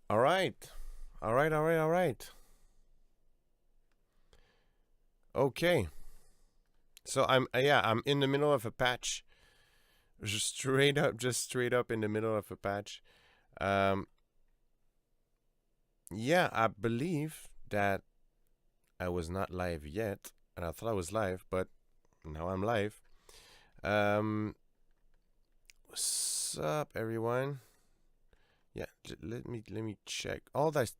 All right. All right, all right, all right. Okay. So I'm in the middle of a patch. Just straight up in the middle of a patch. Um yeah, I believe that I was not live yet, and I thought I was live, but now I'm live. Um what's up everyone? Yeah, let me check. All this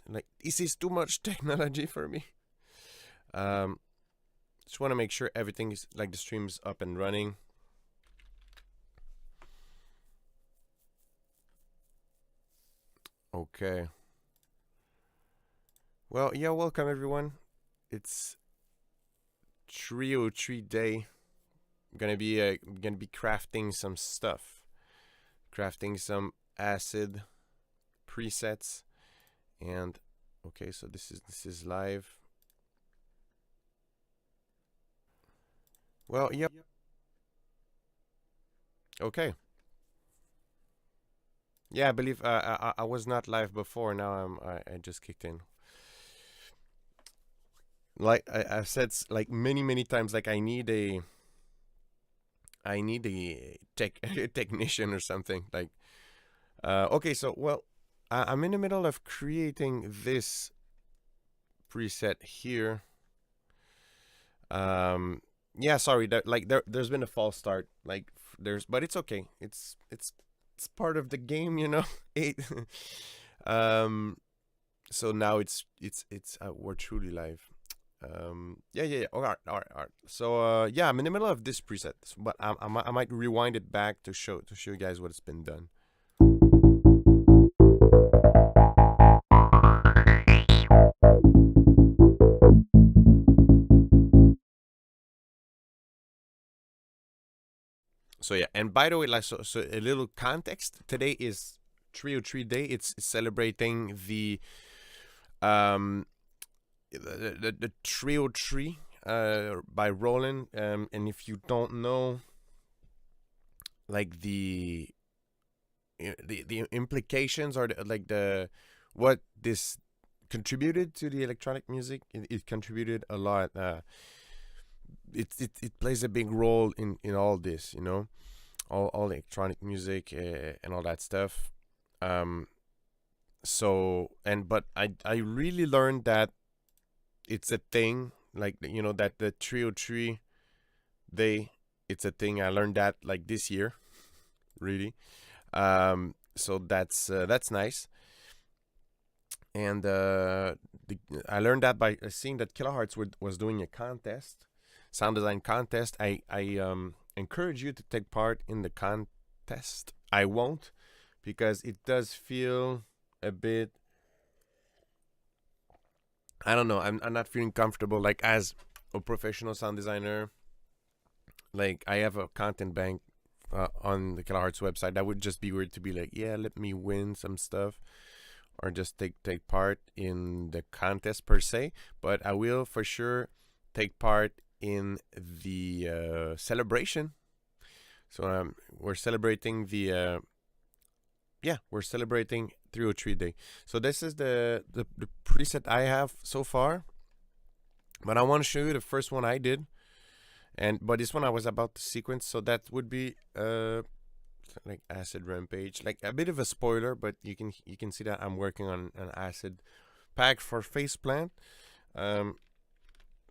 like this is too much technology for me. Um just want to make sure everything is like the stream's up and running. Okay. Well, yeah, welcome everyone. It's Trio Tree Day. Gonna be crafting some stuff. Crafting some acid presets and okay, so this is live. Well, yep. Okay. Yeah, I believe I was not live before. Now I just kicked in. Like I've said like many times, like I need a a technician or something. Like okay, so well, I'm in the middle of creating this preset here. Um, yeah, sorry, there's been a false start. But it's okay. It's part of the game, you know. It, um, so now it's we're truly live. Yeah. All right. So yeah, I'm in the middle of this preset, but I might rewind it back to show you guys what it's been done. So yeah, and by the way, like so a little context. Today is Trio Tree Day. It's celebrating um the Trio Tree by Roland. And if you don't know, like the implications or the what this contributed to the electronic music, it contributed a lot. It plays a big role in all this, you know, all electronic music and all that stuff. Um, so and but I really learned that it's a thing, like you know that the trio tree day, it's a thing. I learned that like this year, really. So that's nice. And I learned that by seeing that Kilohertz was doing a contest, sound design contest. I encourage you to take part in the contest. I won't, because it does feel a bit. I don't know. I'm not feeling comfortable like as a professional sound designer. Like I have a content bank on the Kilohertz website. That would just be weird to be like, yeah, let me win some stuff or just take part in the contest per se. But I will for sure take part in the celebration. So we're celebrating we're celebrating 303 Day. So this is the preset I have so far. But I want to show you the first one I did. But this one I was about to sequence, so that would be like Acid Rampage, like a bit of a spoiler, but you can see that I'm working on an acid pack for Faceplant.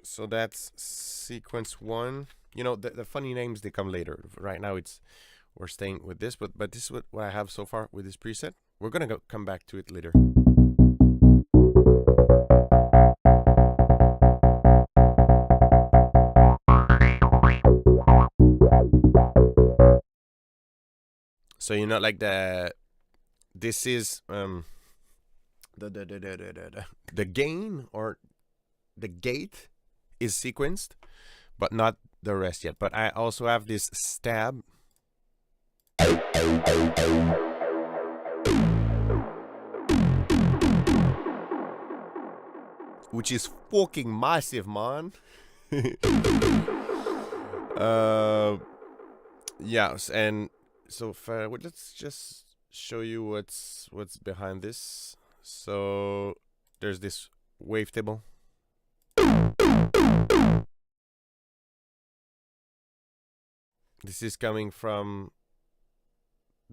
So that's sequence one. You know, the funny names, they come later. Right now we're staying with this, but this is what I have so far with this preset. We're gonna come back to it later. So you know, like this is the gain or the gate is sequenced, but not the rest yet. But I also have this stab, which is fucking massive, man. uh, yes, and so let's just show you what's behind this. So there's this wavetable. This is coming from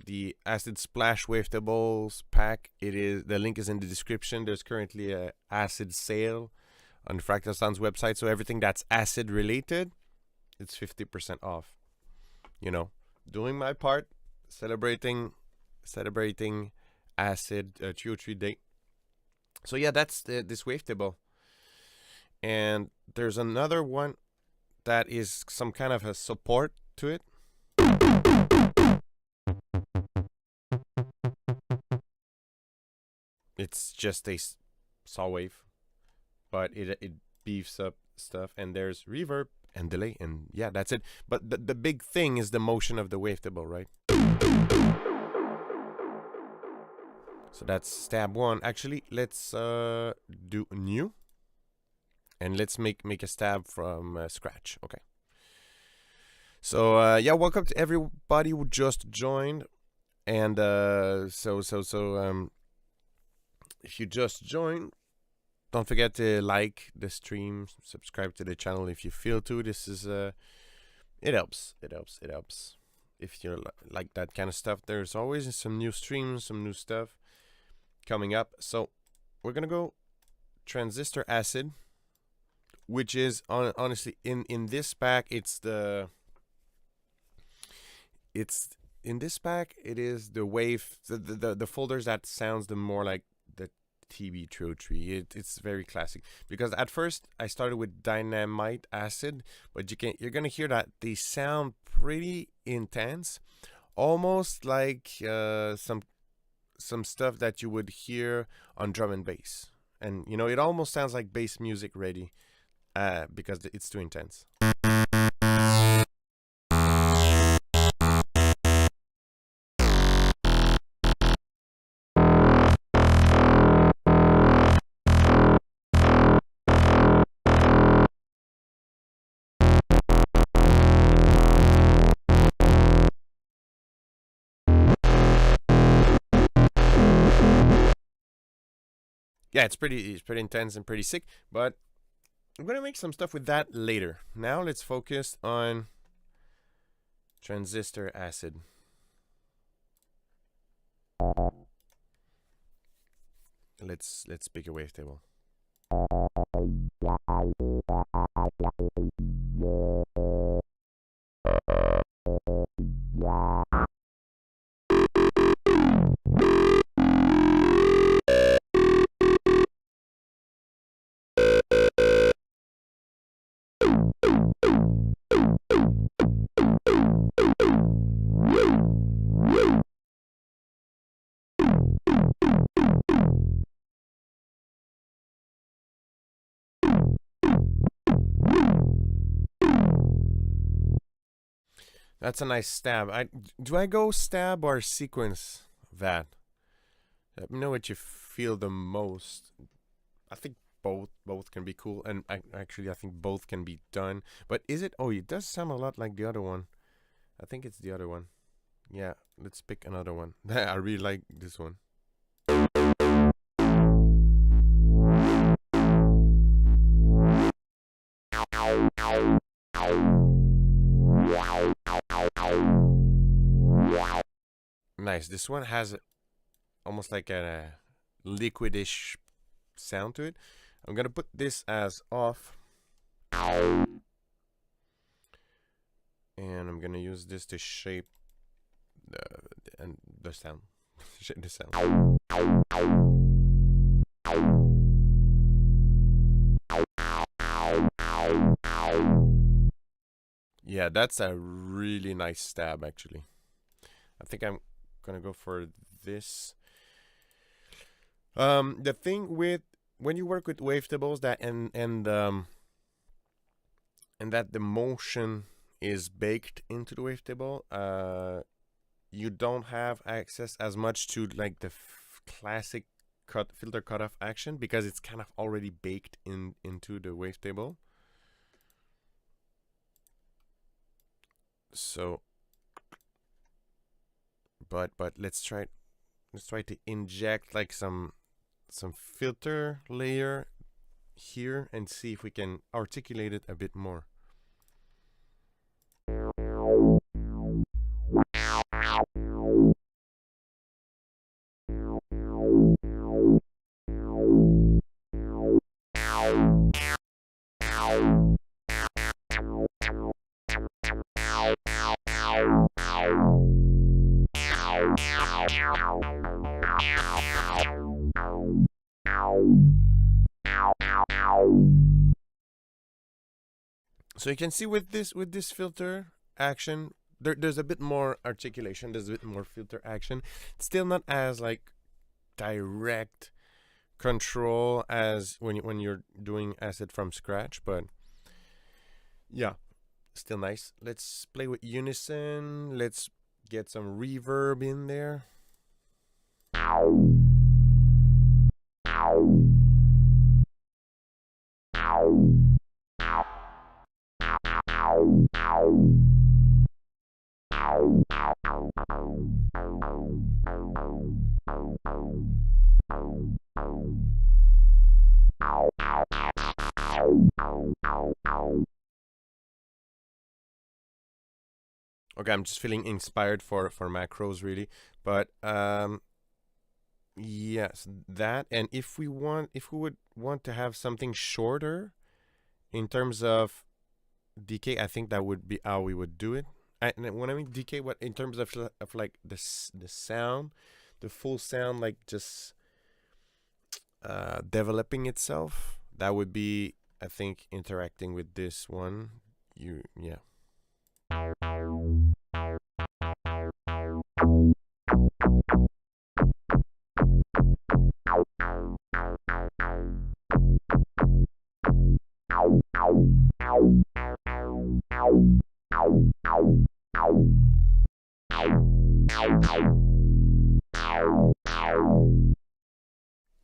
the Acid Splash Wavetables pack. The link is in the description. There's currently a acid sale on Fractal Sound's website, so everything that's acid related, it's 50% off. You know, doing my part, celebrating acid 303 day. So yeah, that's this wavetable. And there's another one that is some kind of a support to it. It's just a saw wave, but it beefs up stuff, and there's reverb and delay, and yeah, that's it. But the big thing is the motion of the wavetable, right? So that's stab one. Actually, let's do new, and let's make a stab from scratch. Okay. So yeah, welcome to everybody who just joined, and if you just joined, don't forget to like the stream, subscribe to the channel if you feel to. This is it helps. If you like that kind of stuff, there's always some new streams, some new stuff coming up. So we're gonna go transistor acid, which is honestly in this pack. In this pack, it is the wave, the folders that sounds the more like the TB303. It's very classic, because at first I started with dynamite acid, but you're gonna hear that they sound pretty intense, almost like some stuff that you would hear on drum and bass, and you know, it almost sounds like bass music ready, because it's too intense. Yeah, it's pretty intense and pretty sick, but I'm gonna make some stuff with that later. Now let's focus on transistor acid. Let's pick a wavetable. That's a nice stab. Do I go stab or sequence that? Let me know what you feel the most. I think both can be cool, and I think both can be done. But is it? Oh, it does sound a lot like the other one. I think it's the other one. Yeah, let's pick another one. I really like this one. Nice. This one has almost like a liquidish sound to it. I'm gonna put this as off, and I'm gonna use this to shape the sound. Shape the sound. Yeah, that's a really nice stab, actually. I think I'm gonna go for this. The thing with when you work with wavetables, that and that the motion is baked into the wavetable, you don't have access as much to like the classic filter cutoff action, because it's kind of already baked into the wavetable. So, but let's try it let's try to inject like some filter layer here and see if we can articulate it a bit more. So you can see with this filter action, there's a bit more articulation, there's a bit more filter action. It's still not as like direct control as when you're doing acid from scratch, but yeah, still nice. Let's play with unison. Let's get some reverb in there. Okay, I'm just feeling inspired for macros really, but yes, that. And if we would want to have something shorter in terms of decay, I think that would be how we would do it. And when I mean decay, what in terms of like the sound, the full sound, like just developing itself, that would be, I think, interacting with this one. Yeah.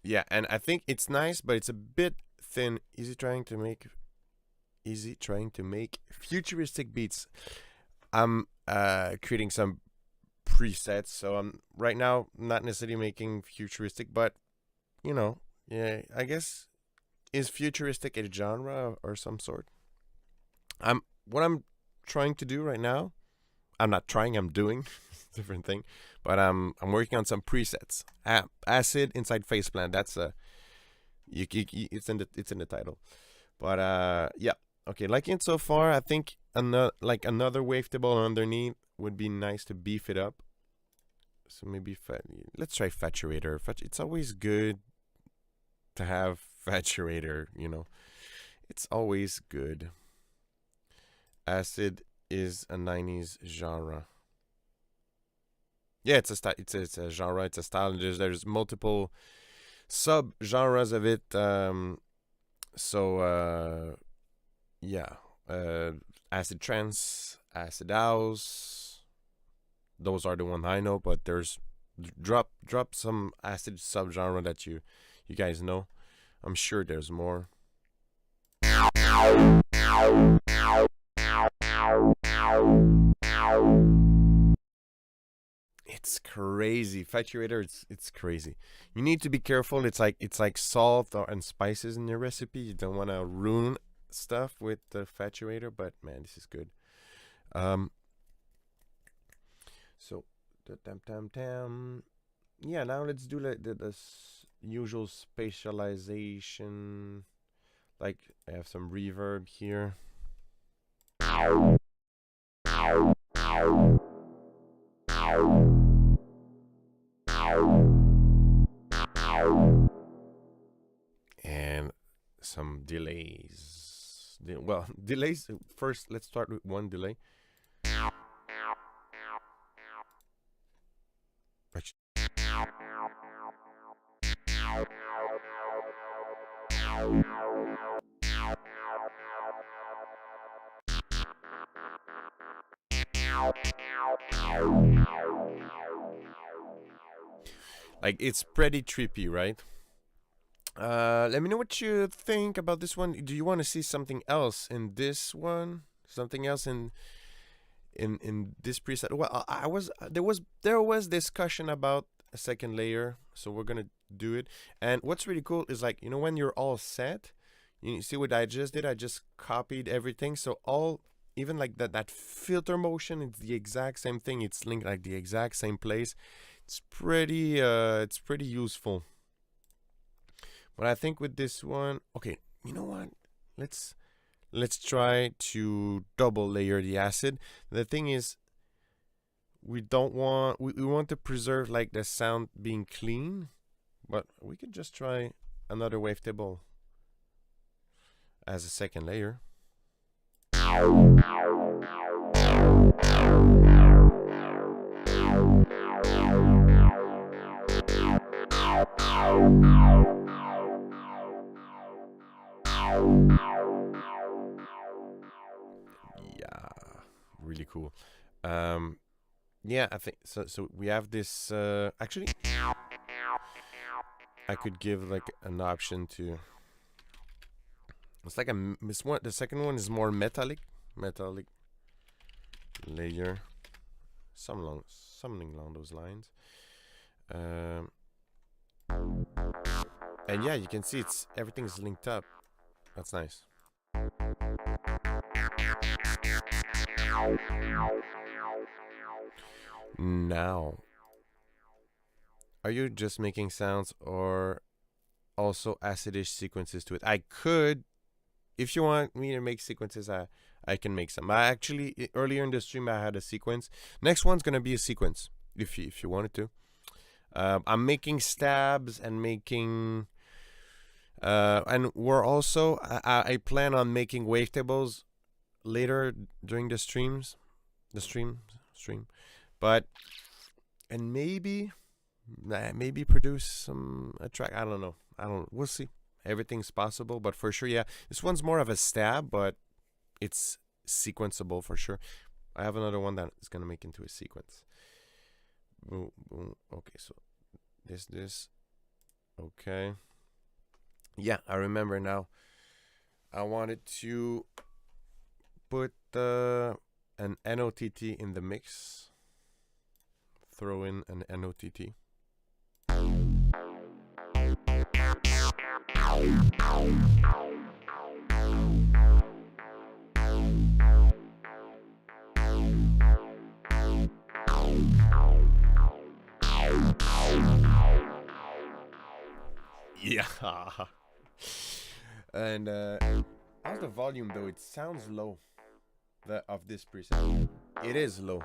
Yeah, and I think it's nice, but it's a bit thin. Easy trying to make futuristic beats. I'm creating some presets, so I'm right now not necessarily making futuristic, but you know, yeah, I guess is futuristic a genre or some sort? What I'm trying to do right now. I'm not trying. I'm doing different thing, but I'm working on some presets. Acid inside Faceplant. That's it's in the title. But yeah. Okay, liking it so far. I think another wavetable underneath would be nice to beef it up. So maybe let's try Faturator. It's always good to have Faturator. You know, it's always good. Acid is a 90s genre. Yeah, it's a style. It's a genre. It's a style. There's multiple sub genres of it. So yeah, acid trance, acid house. Those are the ones I know. But there's drop some acid sub genre that you guys know. I'm sure there's more. It's crazy. Faturator, it's crazy. You need to be careful. It's like salt and spices in your recipe. You don't want to ruin stuff with the Faturator, but man, this is good. So yeah, now let's do like the usual spatialization. Like I have some reverb here. And some delays. Well, delays first. Let's start with one delay. Like it's pretty trippy, right? Let me know what you think about this one. Do you want to see something else in this one? Something else in this preset? Well, there was discussion about a second layer, so we're gonna do it. And what's really cool is, like, when you're all set, you see what I just did? I just copied everything. So even like that filter motion, it's the exact same thing. It's linked like the exact same place. It's pretty useful. But I think with this one, okay, you know what? Let's try to double layer the acid. The thing is, we want to preserve like the sound being clean, but we could just try another wavetable as a second layer. Yeah, really cool. Yeah, I think so. So we have this. Actually, I could give like an option to. It's like it's one. The second one is more metallic layer, something along those lines. And yeah, you can see everything's linked up. That's nice. Now, are you just making sounds or also acidish sequences to it? I could, if you want me to make sequences, I can make some. I actually, earlier in the stream, I had a sequence. Next one's gonna be a sequence, if you wanted to. I'm making stabs and making, and we're also, I plan on making wavetables later during the stream, but, and maybe produce a track. I don't know. We'll see. Everything's possible, but for sure, yeah. This one's more of a stab, but it's sequenceable for sure. I have another one that is gonna make into a sequence. Boom, boom. Okay, so this. Okay. Yeah, I remember now. I wanted to put an NOTT in the mix. Throw in an NOTT. Yeah. And how's the volume though? It sounds low. Of this preset. It is low.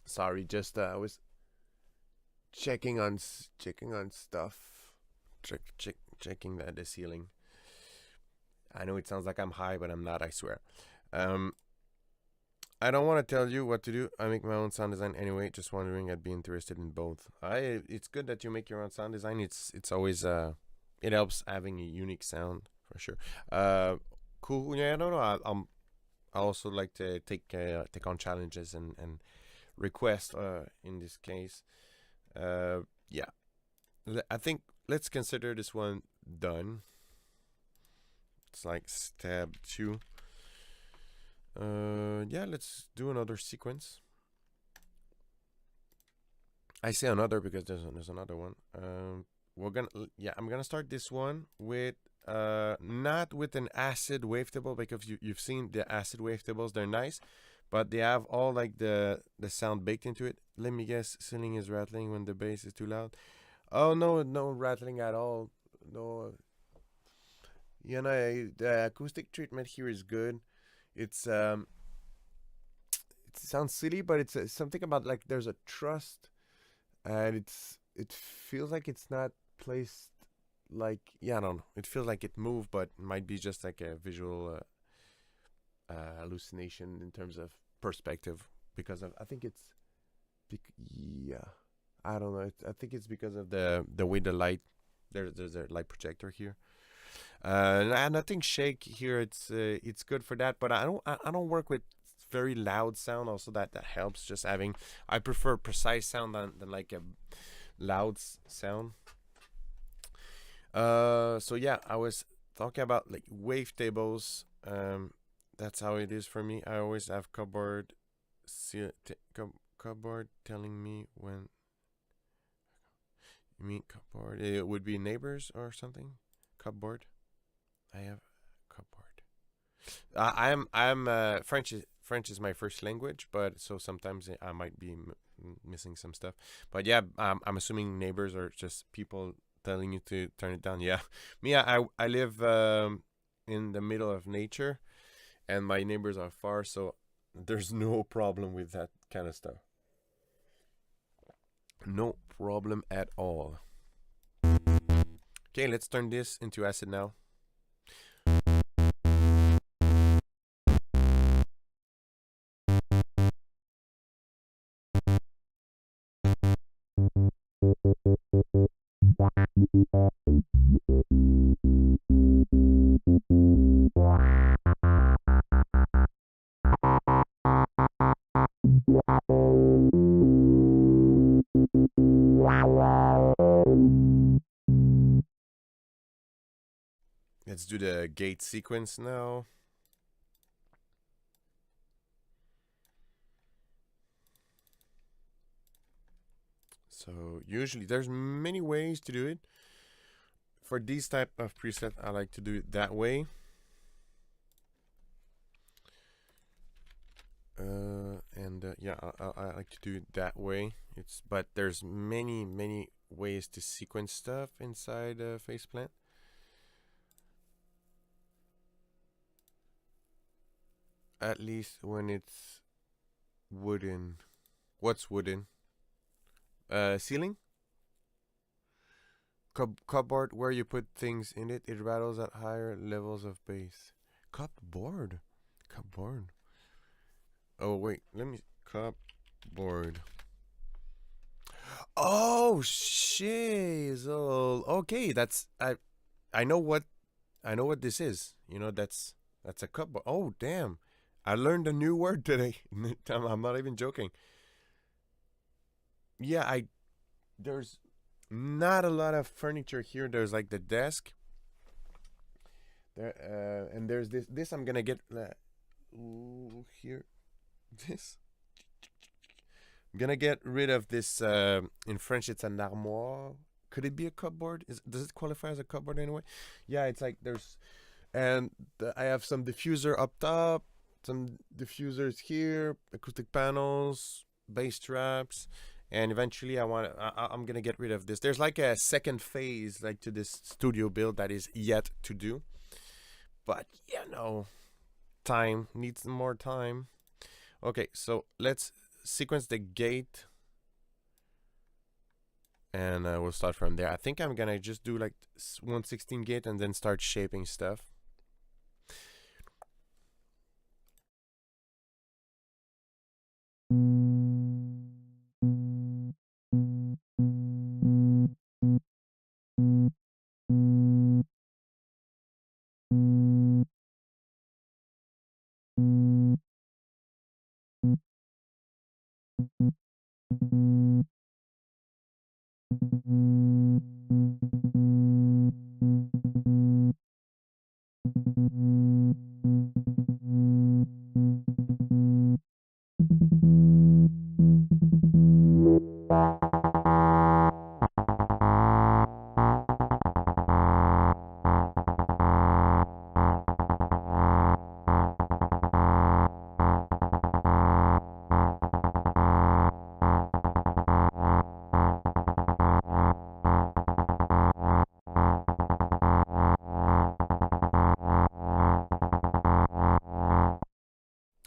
Sorry, just I was checking on stuff, checking the ceiling. I know it sounds like I'm high, but I'm not. I swear. I don't want to tell you what to do. I make my own sound design anyway. Just wondering, I'd be interested in both. It's good that you make your own sound design. It's always it helps having a unique sound for sure. Cool. Yeah, no. I also like to take on challenges and requests. In this case, yeah. I think let's consider this one done. It's like stab 2. Yeah, let's do another sequence. I say another because there's another one. I'm gonna start this one with not with an acid wavetable, because you've seen the acid wavetables. They're nice, but they have all like the sound baked into it. Let me guess, ceiling is rattling when the bass is too loud. Oh no rattling at all. No. The acoustic treatment here is good. It sounds silly, but it's something about like there's a trust, and it feels like it's not placed like, yeah, I don't know. It feels like it moved, but it might be just like a visual hallucination in terms of perspective, because of, I think it's yeah, I don't know. I think it's because of the way the light, there's a light projector here. Nothing shake here. It's good for that, but I don't work with very loud sound also that helps. Just having, I prefer precise sound than like a loud sound. So yeah, I was talking about like wavetables. That's how it is for me. I always have cupboard telling me when. You mean cupboard? It would be neighbors or something. Cupboard. I have cupboard. I'm French is my first language, but so sometimes I might be missing some stuff. But yeah, I'm assuming neighbors are just people telling you to turn it down. Yeah, me, I live in the middle of nature, and my neighbors are far, so there's no problem with that kind of stuff. No problem at all. Okay, let's turn this into acid now. Let's do the gate sequence now. So usually there's many ways to do it. For these type of preset, I like to do it that way. Yeah, I like to do it that way. But there's many ways to sequence stuff inside Faceplant. At least when it's wooden. What's wooden? Ceiling? Cupboard, where you put things in it, it rattles at higher levels of bass. Cupboard? Cupboard. Oh, wait, let me. Cupboard. Oh, shizzle. Okay, I know what this is. You know, that's a cupboard. Oh, damn. I learned a new word today. I'm not even joking. Yeah, there's not a lot of furniture here. There's like the desk. There and there's this I'm gonna get here. This. I'm gonna get rid of this. In French, it's an armoire. Could it be a cupboard? Does it qualify as a cupboard anyway? Yeah, it's like there's, and I have some diffuser up top, some diffusers here, acoustic panels, bass traps, and eventually I'm gonna get rid of this. There's like a second phase, like to this studio build that is yet to do, but time needs more time. Okay, so let's sequence the gate, and we'll start from there. I think I'm gonna just do like 1/16 gate and then start shaping stuff.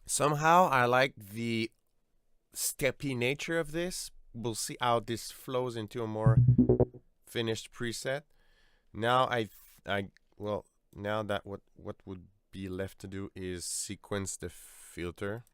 Somehow I like the steppy nature of this. We'll see how this flows into a more finished preset. Now now that what would be left to do is sequence the filter.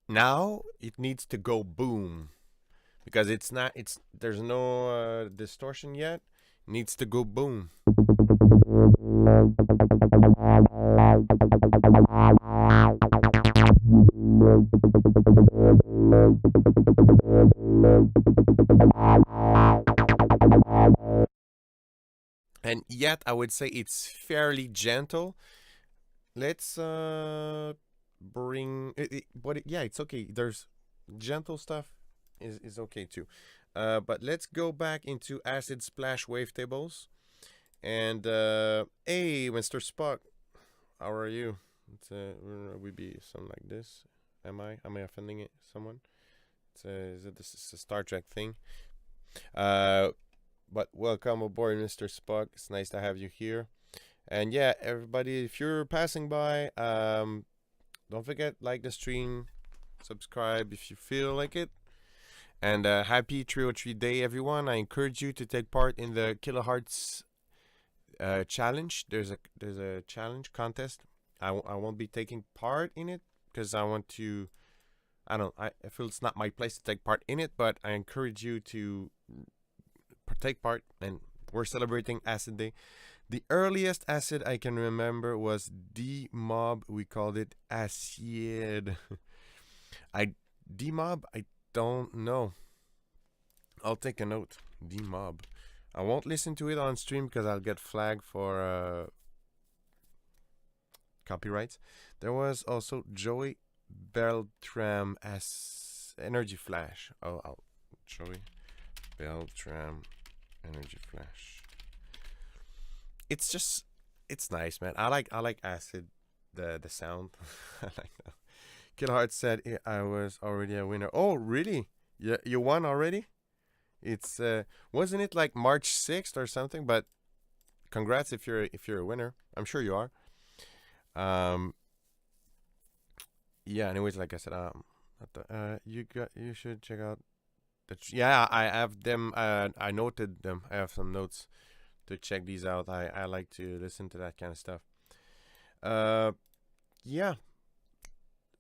Now it needs to go boom because it's not. It's there's no distortion yet. It needs to go boom. And yet I would say it's fairly gentle. Let's bring yeah, it's okay. There's gentle stuff is okay too. But let's go back into Acid Splash Wavetables. And hey, Mr. Spock, how are you? It's we be something like this. Am I offending someone? Is it this is a Star Trek thing? But welcome aboard, Mr. Spock. It's nice to have you here. And yeah, everybody, if you're passing by, don't forget, like the stream, subscribe if you feel like it. And happy 303 day, everyone. I encourage you to take part in the Kilohertz challenge. There's a challenge contest. I won't be taking part in it because I want to. I feel it's not my place to take part in it, but I encourage you to take part. And we're celebrating Acid Day. The earliest acid I can remember was D-Mob. We called it Acid. D-Mob, I don't know. I'll take a note. D-Mob. I won't listen to it on stream because I'll get flagged for copyrights. There was also Joey Beltram as Energy Flash. Oh, Joey Beltram Energy Flash. It's nice, man. I like Acid, the sound. I like that. Kiloheart said I was already a winner. Oh, really? You won already? It's wasn't it like March 6th or something? But congrats if you're a winner. I'm sure you are. Yeah. Anyways, like I said, you should check out yeah, I have them. I noted them. I have some notes to check these out. I like to listen to that kind of stuff. Yeah.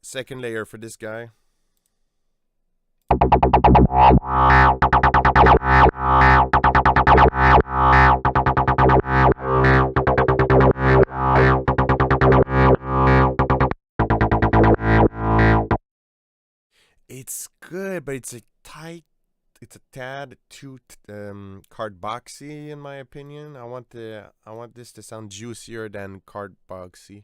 Second layer for this guy. It's good, but it's a tad too card boxy in my opinion. I want this to sound juicier than card boxy.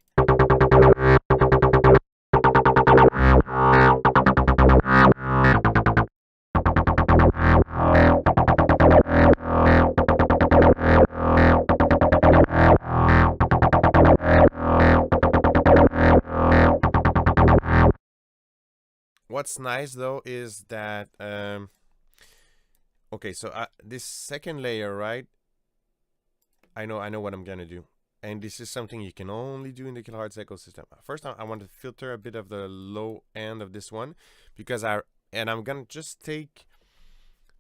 What's nice though is that okay, so this second layer, right? I know what I'm gonna do, and this is something you can only do in the Kilohertz ecosystem. First, I want to filter a bit of the low end of this one because I'm gonna just take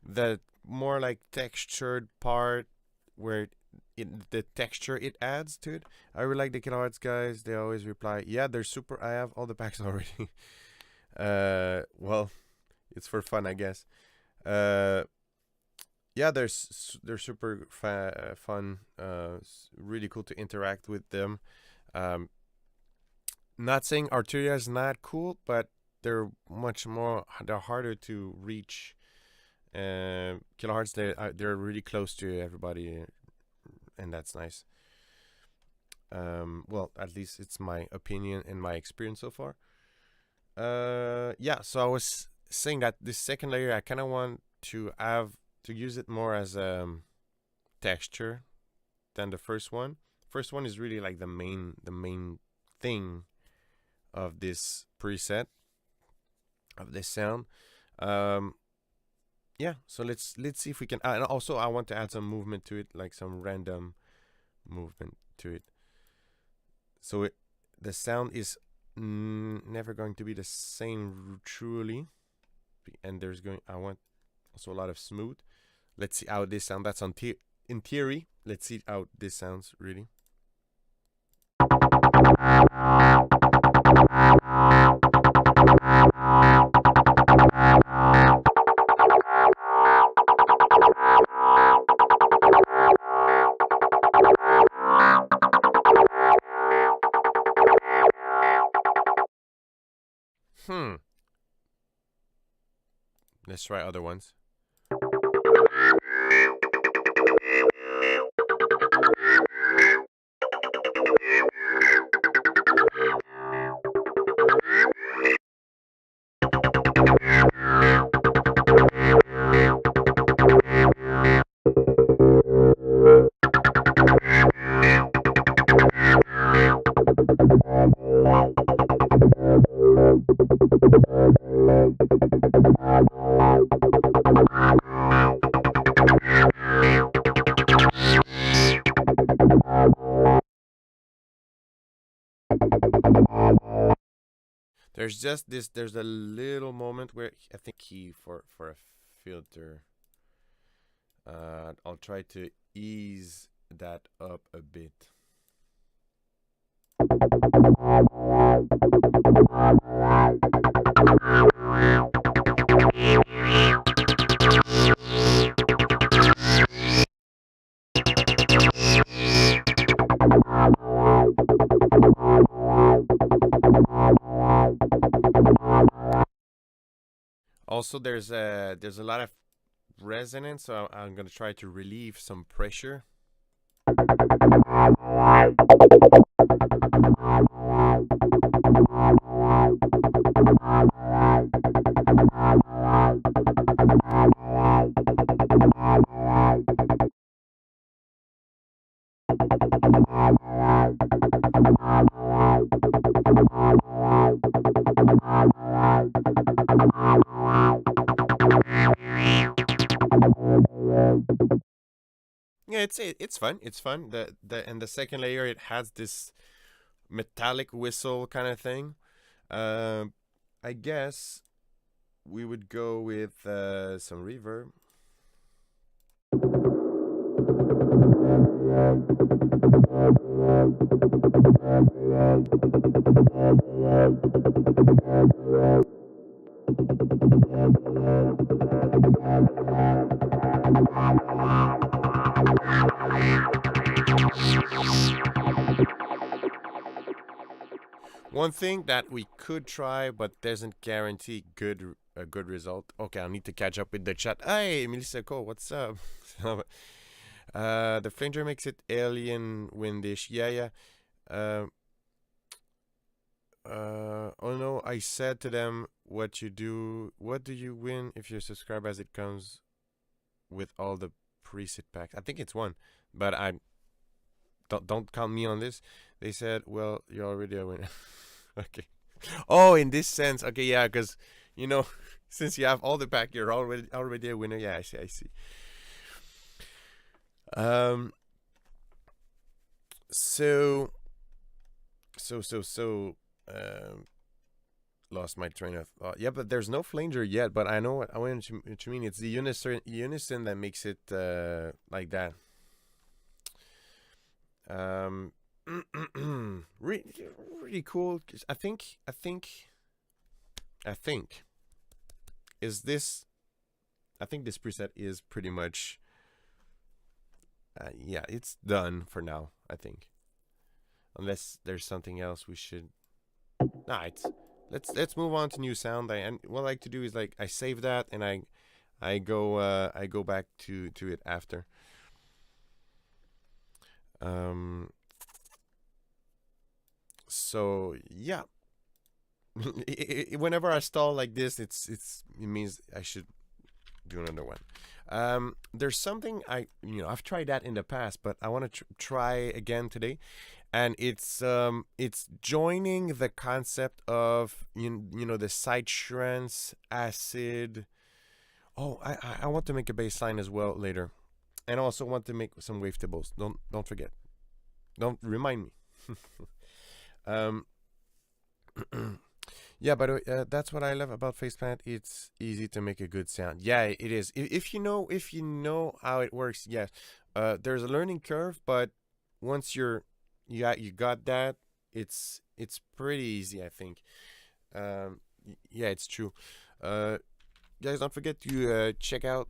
the more like textured part where the texture it adds to it. I really like the Kilohertz guys. They always reply, yeah, they're super. I have all the packs already. Well, it's for fun, I guess. Yeah, they're super fun. Really cool to interact with them. Not saying Arteria is not cool, but they're they're harder to reach. Kilohertz, they're really close to everybody, and that's nice. Well, at least it's my opinion and my experience so far. Yeah, so I was saying that this second layer, I kind of want to use it more as texture than the first one. First one is really like the main thing of this preset, of this sound. Yeah, so let's see if we can. And also, I want to add some movement to it, like some random movement to it. So the sound is never going to be the same truly, and I want also a lot of smooth. Let's see how this sound. That's on in theory. Let's see how this sounds really. Hmm. Let's try other ones. There's just this. There's a little moment where I think key for a filter. I'll try to ease that up a bit. Also, there's a lot of resonance, so I'm gonna try to relieve some pressure. Yeah, it's fun. It's fun. The second layer, it has this metallic whistle kind of thing. I guess we would go with some reverb. One thing that we could try, but doesn't guarantee a good result. Okay, I need to catch up with the chat. Hey, Melissa Cole, what's up? The flanger makes it alien windish. Yeah, yeah. Oh no, I said to them, what do you win if you subscribe as it comes with all the preset packs? I think it's one, but I don't count me on this. They said, well, you're already a winner. Okay. Oh, in this sense, okay, yeah, because since you have all the pack, you're already a winner. Yeah, I see, I see. Um. So. Um. Lost my train of thought. Yeah, but there's no flanger yet. But I know what you mean. It's the unison that makes it like that. Really, really cool. I think is this. I think this preset is pretty much. Yeah, it's done for now. I think, unless there's something else we should. Nah, let's move on to new sound. And what I like to do is like I save that and I go back to it after. So yeah, whenever I stall like this, it means I should do another one. There's something I've tried that in the past, but I want to try again today, and it's joining the concept of the side shreds, acid. Oh, I want to make a bass line as well later, and I also want to make some wavetables. Don't forget. Don't remind me. um, Yeah, but that's what I love about faceplant. It's easy to make a good sound. Yeah, it is. If you know how it works, yes. There's a learning curve, but once you got that, it's pretty easy, I think. Yeah, it's true. Uh, guys, don't forget to check out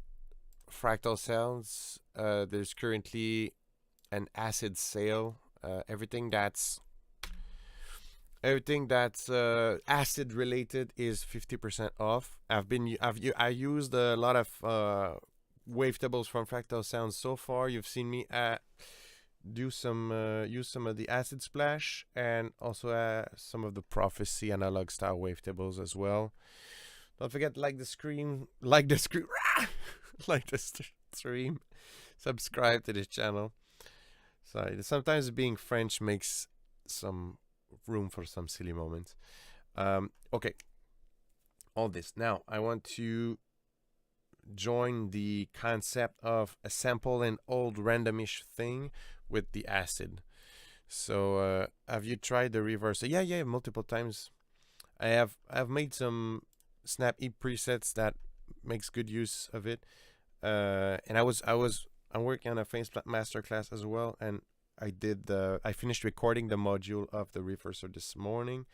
Fractal Sounds. There's currently an acid sale. Everything that's acid related is 50% off. I used a lot of wavetables from Fractal Sounds so far. You've seen me use some of the Acid Splash and also some of the Prophecy analog style wavetables as well. Don't forget like the screen, like the screen, like the stream. Subscribe to this channel. Sorry, sometimes being French makes some room for some silly moments. Okay, all this. Now I want to join the concept of a sample and old randomish thing with the acid. So have you tried the reverse? Yeah, multiple times. I've made some Snap E presets that makes good use of it. And I'm working on a faceplant masterclass as well, and I finished recording the module of the reverser this morning.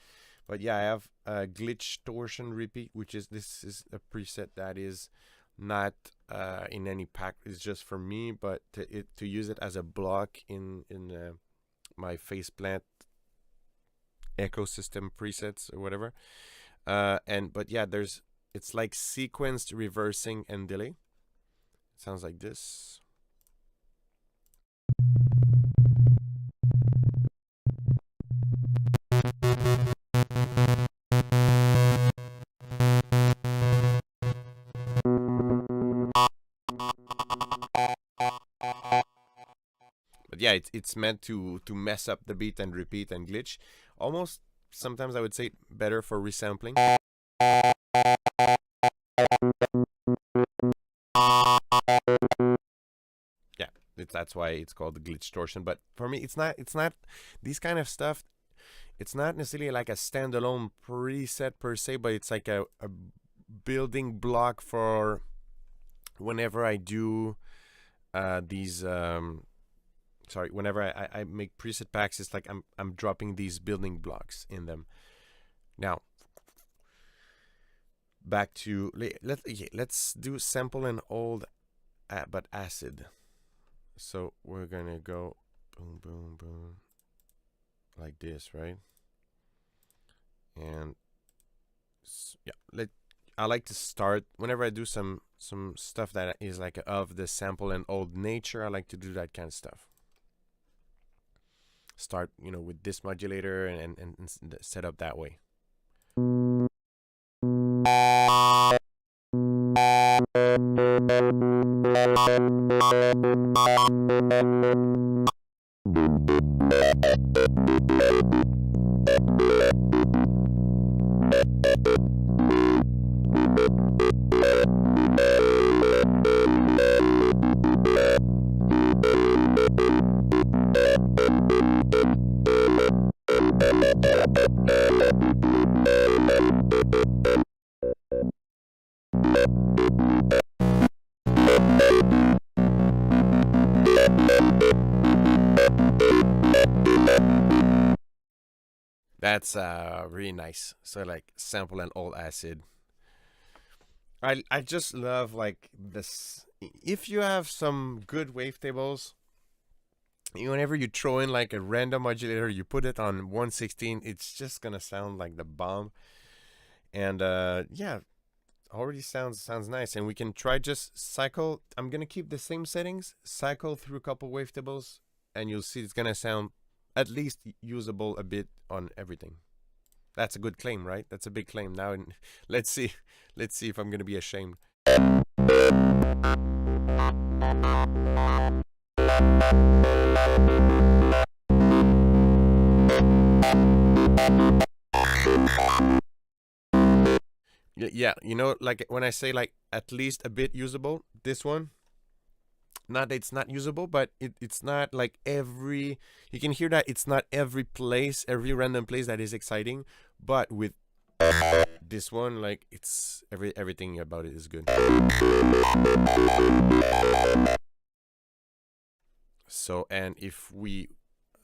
But yeah, I have a glitch torsion repeat, this is a preset that is not in any pack. It's just for me, but to use it as a block in my faceplant ecosystem presets or whatever. But yeah, it's like sequenced reversing and delay. It sounds like this. But yeah, it's meant to mess up the beat and repeat and glitch. Almost sometimes I would say better for resampling. Yeah, that's why it's called the glitch torsion. But for me, it's not these kind of stuff. It's not necessarily like a standalone preset per se, but it's like a building block for whenever I do whenever I make preset packs. It's like I'm dropping these building blocks in them. Now back to let's do sample and old but acid. So we're gonna go boom boom boom like this, right? And yeah, I like to start whenever I do some stuff that is like of the sample and old nature. I like to do that kind of stuff. Start with this modulator and set up that way. That's really nice. So like sample and old acid. I just love like this. If you have some good wavetables, whenever you throw in like a random modulator, you put it on 116, it's just gonna sound like the bomb. And yeah, already sounds nice. And we can try just cycle. I'm gonna keep the same settings, cycle through a couple wavetables, and you'll see it's gonna sound at least usable a bit on everything. That's a good claim, right? That's a big claim. Now let's see if I'm gonna be ashamed. Yeah, like when I say like at least a bit usable, this one, not that it's not usable, but it's not like you can hear that it's not every random place that is exciting, but with This one, like, it's everything about it is good. So, and if we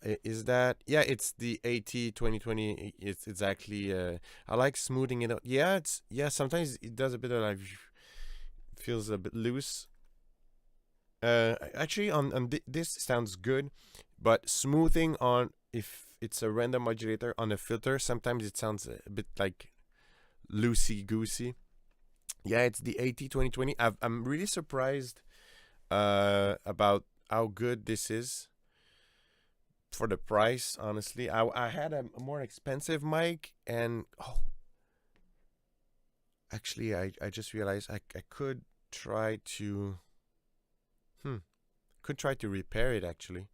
is that, yeah, it's the AT 2020. It's exactly. I like smoothing it out. Yeah, it's, yeah. Sometimes it does a bit of like, feels a bit loose. Actually, this sounds good, but smoothing on, if it's a random modulator on a filter, sometimes it sounds a bit like loosey goosey. Yeah, it's the AT 2020. I'm really surprised about how good this is for the price. Honestly, I had a more expensive mic, and oh, actually, I just realized I could try to repair it actually,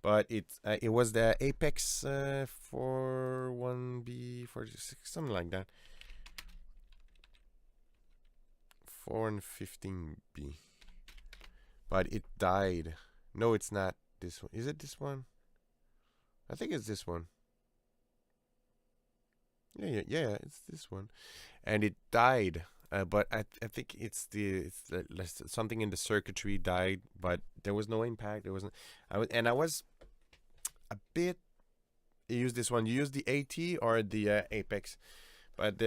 but it was the Apex 41B 46, something like that, 415B, but it died. No, it's not this one. Is it this one? I think it's this one. Yeah, it's this one, and it died. But I think something in the circuitry died, but there was no impact. There wasn't. I was a bit. You use this one. You use the AT or the Apex, but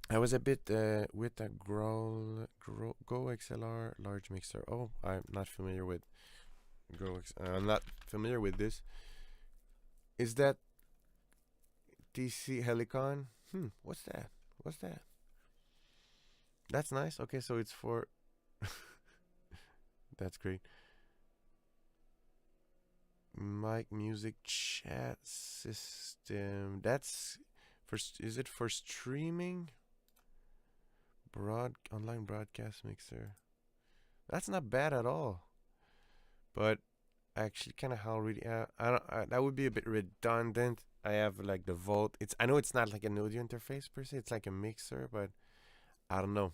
I was a bit with the Go XLR large mixer. Oh, I'm not familiar with I'm not familiar with this. Is that DC Helicon? What's that? What's that? That's nice. Okay, so it's for. That's great. Mic music chat system. That's for. Is it for streaming? Online broadcast mixer. That's not bad at all. But actually, kind of how really. I don't. That would be a bit redundant. I have like the Volt. I know it's not like an audio interface per se. It's like a mixer, but I don't know.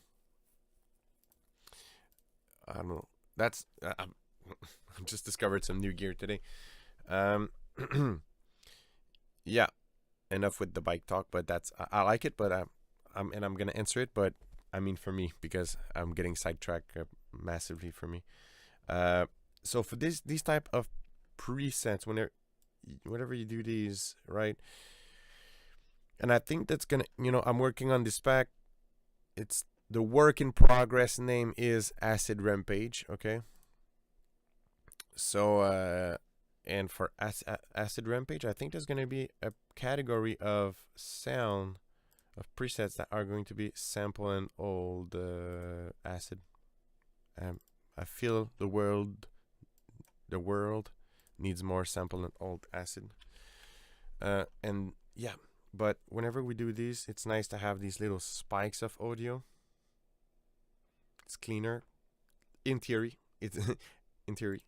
I don't know. That's I'm just discovered some new gear today. Um, yeah. Enough with the bike talk, but I like it, but I'm gonna answer it, but I mean for me, because I'm getting sidetracked massively for me. So for these type of presets, whenever you do these, right? And I think that's gonna, I'm working on this pack. It's the work in progress name is Acid Rampage, okay? So and for Acid Rampage, I think there's gonna be a category of sound of presets that are going to be sample and old acid. I feel the world needs more sample and old acid. And yeah, but whenever we do these, it's nice to have these little spikes of audio. It's cleaner, in theory. It's in theory.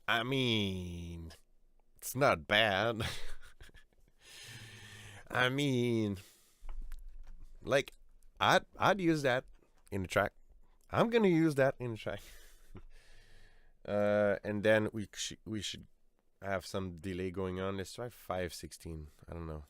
I mean, it's not bad. I mean, like, I'd use that in the track. I'm gonna use that in the track. And then we should have some delay going on. Let's try 516. I don't know.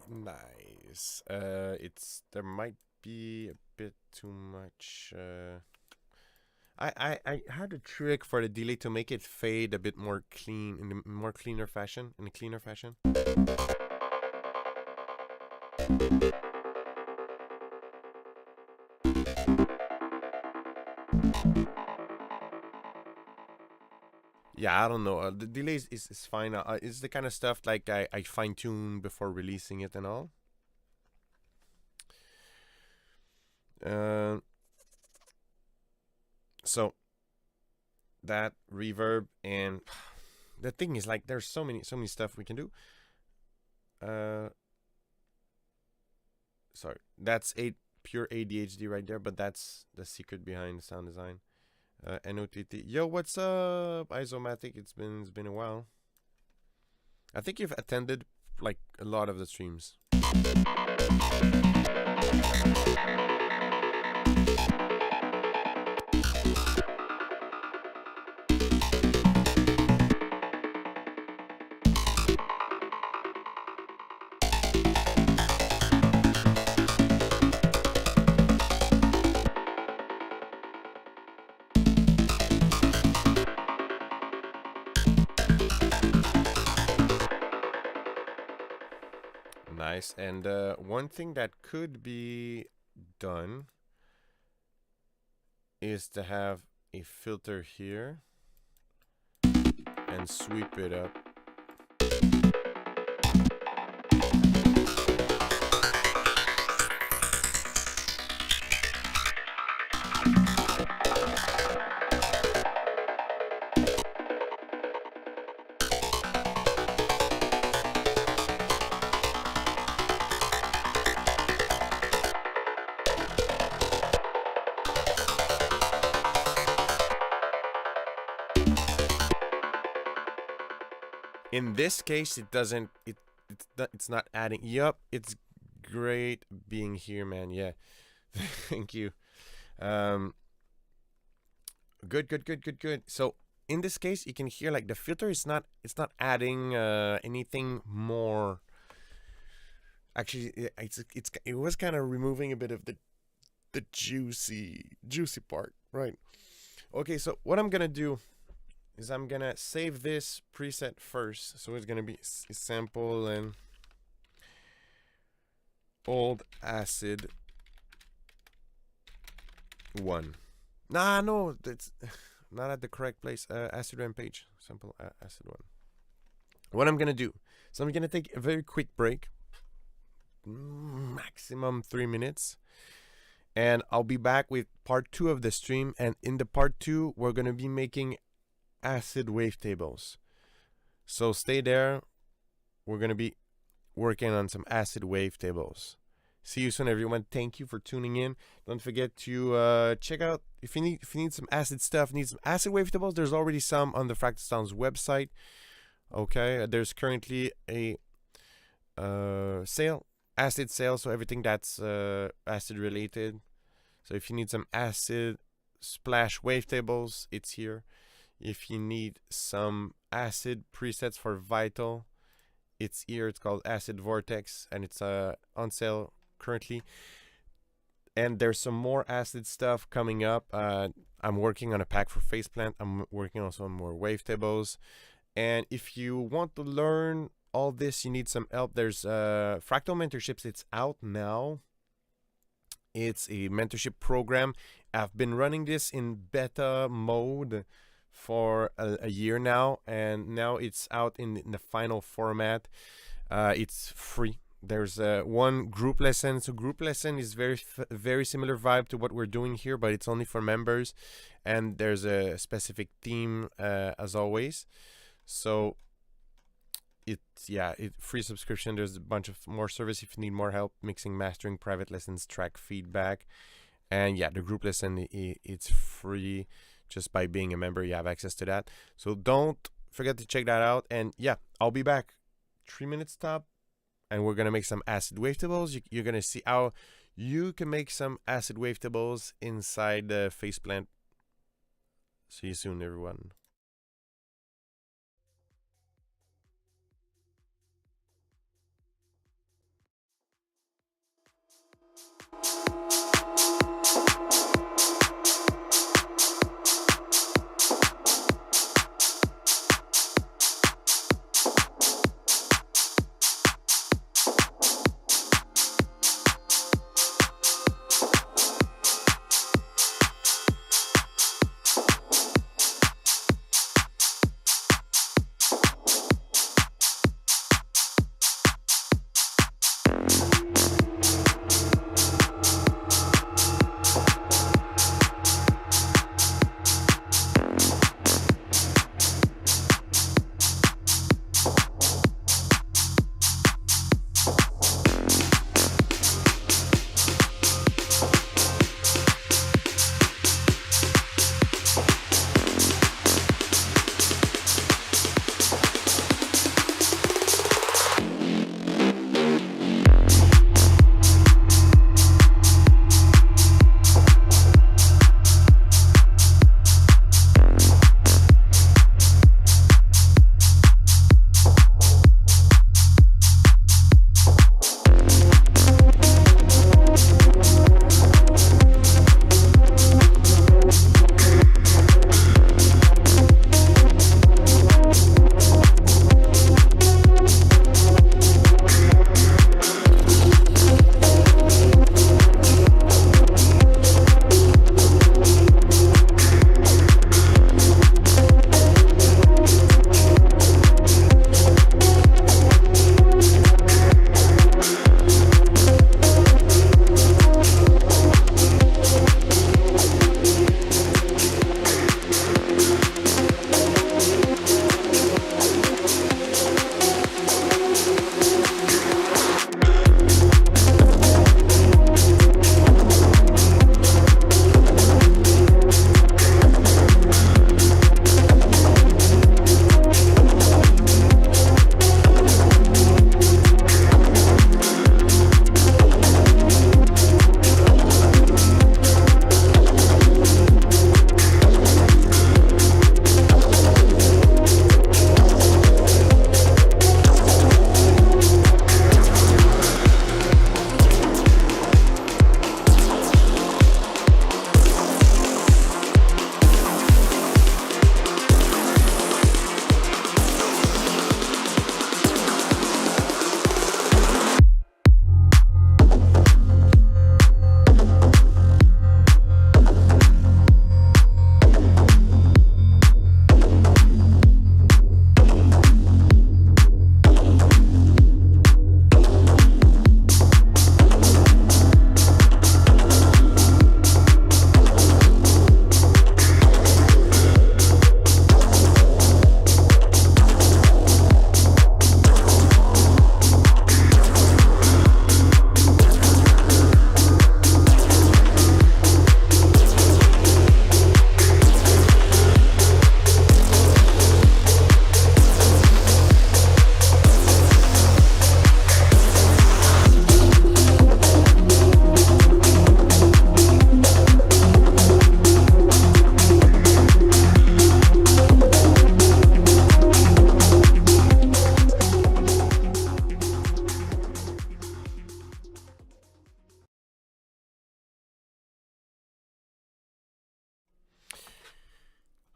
Nice. There might be a bit too much. I had a trick for the delay to make it fade a bit more clean, in a more cleaner fashion, in a cleaner fashion. Yeah, I don't know. The delays is fine. It's the kind of stuff like I fine tune before releasing it and all. Uh, so that reverb and the thing is like there's so many stuff we can do. Sorry, that's a pure ADHD right there, but that's the secret behind sound design. NOTT. Yo, what's up, Isomatic? It's been a while. I think you've attended like a lot of the streams. Nice. And one thing that could be done is to have a filter here and sweep it up. In this case, it doesn't. It's not adding. Yup, it's great being here, man. Yeah, thank you. Good. So in this case, you can hear like the filter is not. It's not adding anything more. Actually, it was kind of removing a bit of the juicy part, right? Okay, so what I'm gonna do is I'm gonna save this preset first. So it's gonna be sample and old acid 1. No, that's not at the correct place. Acid Rampage, sample acid 1. What I'm gonna do, so I'm gonna take a very quick break, maximum 3 minutes, and I'll be back with part 2 of the stream. And in the part 2, we're gonna be making acid wavetables. So stay there. We're gonna be working on some acid wavetables. See you soon, everyone. Thank you for tuning in. Don't forget to check out if you need some acid stuff, need some acid wavetables. There's already some on the Fractal Sounds website. Okay, there's currently a acid sale, so everything that's acid related. So if you need some Acid Splash Wavetables, it's here. If you need some acid presets for Vital, it's here. It's called Acid Vortex, and it's on sale currently. And there's some more acid stuff coming up. I'm working on a pack for Faceplant. I'm working also on more wavetables. And if you want to learn all this, you need some help. There's Fractal Mentorships. It's out now. It's a mentorship program. I've been running this in beta mode for a year now, and now it's out in the final format. It's free. There's one group lesson. So group lesson is very similar vibe to what we're doing here, but it's only for members, and there's a specific theme as always. So it's free subscription. There's a bunch of more service if you need more help, mixing, mastering, private lessons, track feedback, and the group lesson, it's free. Just by being a member, you have access to that. So don't forget to check that out. And I'll be back 3 minutes top, and we're gonna make some acid wavetables. You're gonna see how you can make some acid wavetables inside the Faceplant. See you soon, everyone.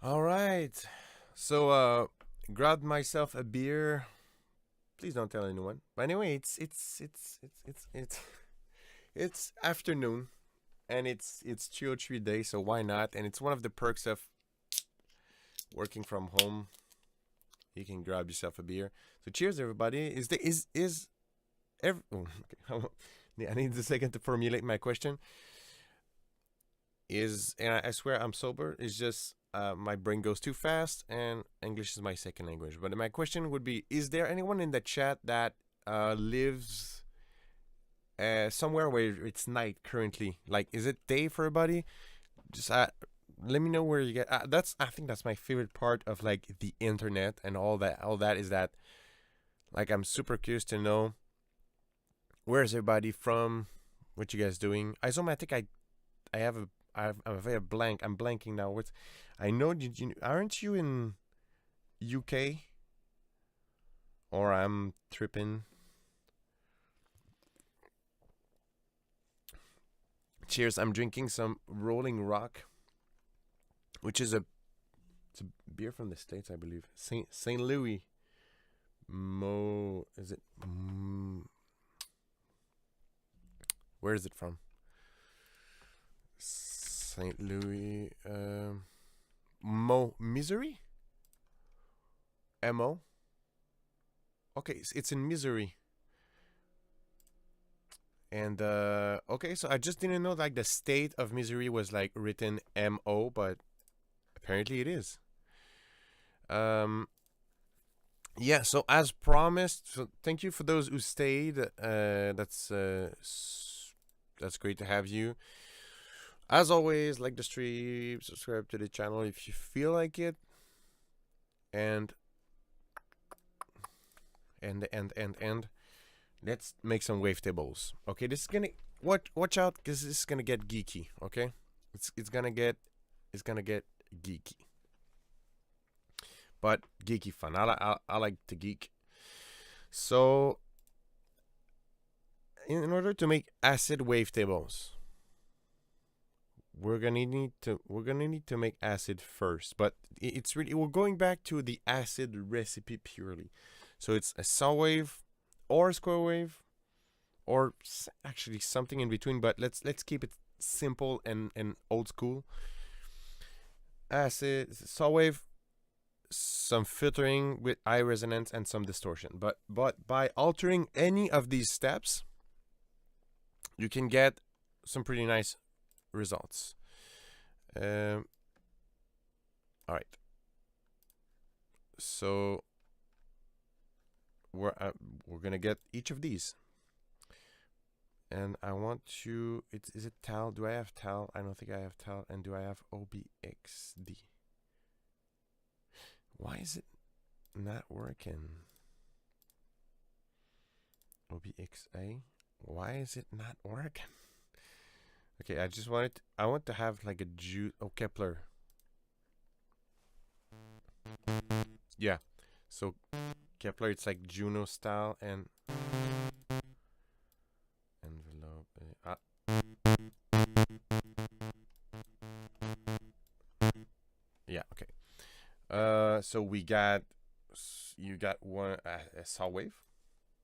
All right. So grabbed myself a beer. Please don't tell anyone. But anyway, it's it's afternoon and it's 2 or 3 days, so why not? And it's one of the perks of working from home. You can grab yourself a beer. So cheers, everybody. Is every? Oh, okay. I need a second to formulate my question. And I swear I'm sober. It's just my brain goes too fast, and English is my second language. But my question would be: is there anyone in the chat that lives somewhere where it's night currently? Like, is it day for everybody? Just let me know where you get. I think that's my favorite part of like the internet and all that. All that is that like I'm super curious to know where is everybody from, what you guys doing. Isomatic, I have a I'm very blank. I'm blanking now. What's I know aren't you in UK or I'm tripping? Cheers. I'm drinking some Rolling Rock, which is it's a beer from the States, I believe. Saint Louis. Is it where is it from? Saint Louis Missouri? MO? Okay, it's in Missouri. And okay, so I just didn't know like the state of Missouri was like written MO, but apparently it is. Yeah, so as promised, so thank you for those who stayed. That's great to have you. As always, like the stream, subscribe to the channel if you feel like it. And let's make some wavetables. Okay, this is gonna watch out because this is gonna get geeky. Okay, it's gonna get geeky, but geeky fun. I like to geek. So in order to make acid wavetables, we're gonna need to make acid first. But it's really we're going back to the acid recipe purely. So it's a saw wave or a square wave or actually something in between, but let's keep it simple and old school. Acid saw wave, some filtering with high resonance and some distortion. But by altering any of these steps, you can get some pretty nice results. All right. So we're gonna get each of these, and I want to. Is it tal? Do I have tal? I don't think I have tal. And do I have OBXD? Why is it not working? OBXA. Why is it not working? Okay, I want to have like a Kepler. Yeah. So Kepler, it's like Juno style and envelope. Yeah. Okay. So you got one a saw wave,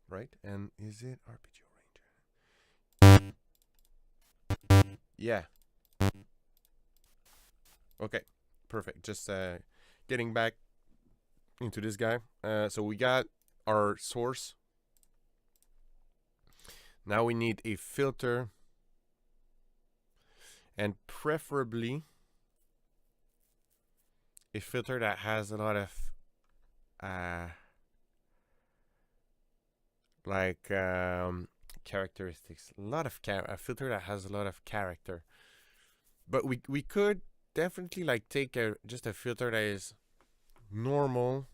right? And is it arpeggio ranger? Yeah. Okay. Perfect. Just getting back into this guy. So we got our source. Now we need a filter, and preferably a filter that has a lot of characteristics. A lot of a filter that has a lot of character. But we could definitely like take just a filter that is normal.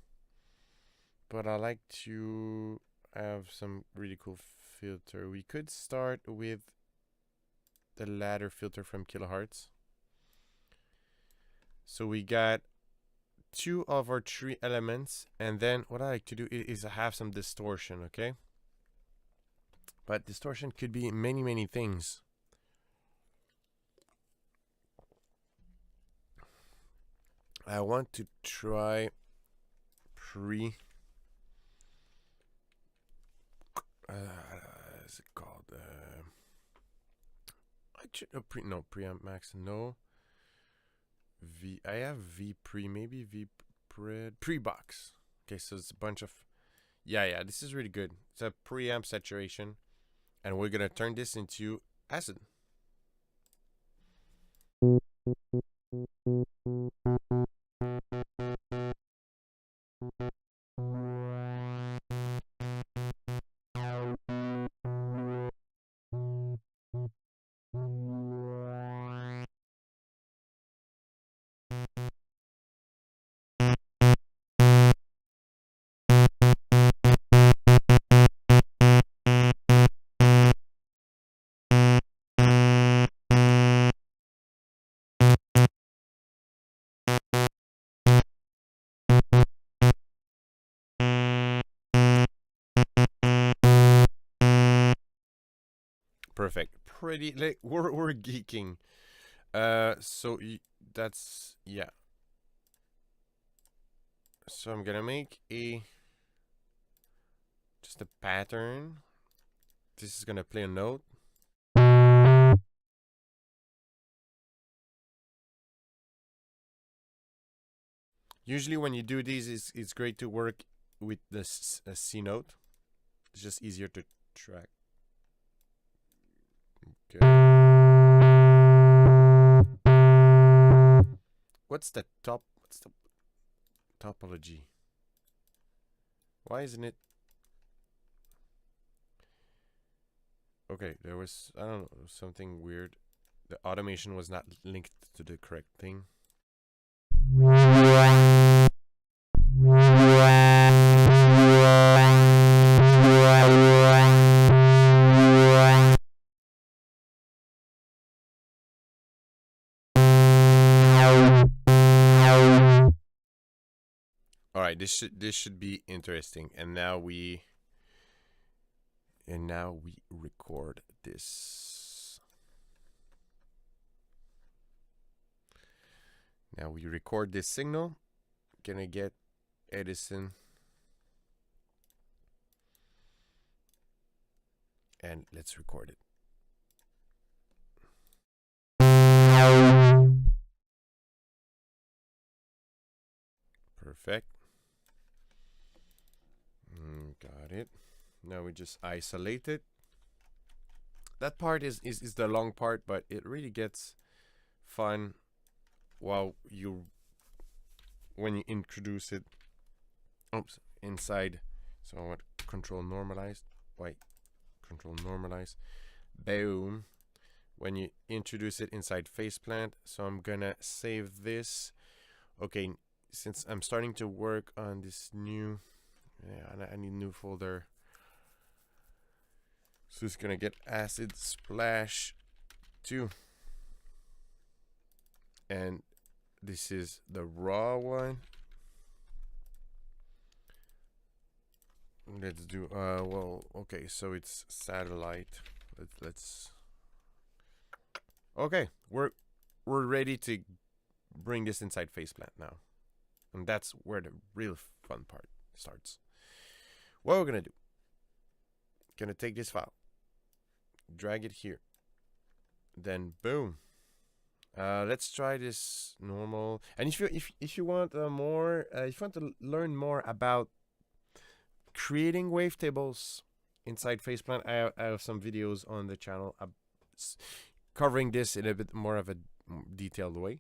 But I like to have some really cool filter. We could start with the ladder filter from Kilohertz. So we got 2 of our 3 elements, and then what I like to do is have some distortion, okay? But distortion could be many things. I want to try pre. Is it called? Preamp max. No. I have V pre. Maybe V pre box. Okay, so it's a bunch of. Yeah. This is really good. It's a preamp saturation, and we're gonna turn this into acid. Perfect. Pretty. Like, we're geeking. So that's yeah. So I'm gonna make just a pattern. This is gonna play a note. Usually when you do these, it's great to work with the C note. It's just easier to track. Okay. What's the topology? Why isn't it? Okay, there was, I don't know, something weird. The automation was not linked to the correct thing. All right, this should be interesting. And now we record this. Now we record this signal. Gonna get Edison. And let's record it. Perfect. Got it. Now we just isolate it. That part is the long part, but it really gets fun when you introduce it. Oops, inside. So I want control normalized. Wait, control normalize. Boom. When you introduce it inside faceplant. So I'm gonna save this. Okay, since I'm starting to work on this new, I need a new folder. So it's gonna get Acid Splash 2. And this is the raw one. Let's do okay, so it's satellite. Let's okay, we're ready to bring this inside faceplant now. And that's where the real fun part starts. What we're gonna do, gonna take this file, drag it here, then boom. Let's try this normal. And if you want more, if you want to learn more about creating wavetables inside faceplant, I have some videos on the channel covering this in a bit more of a detailed way.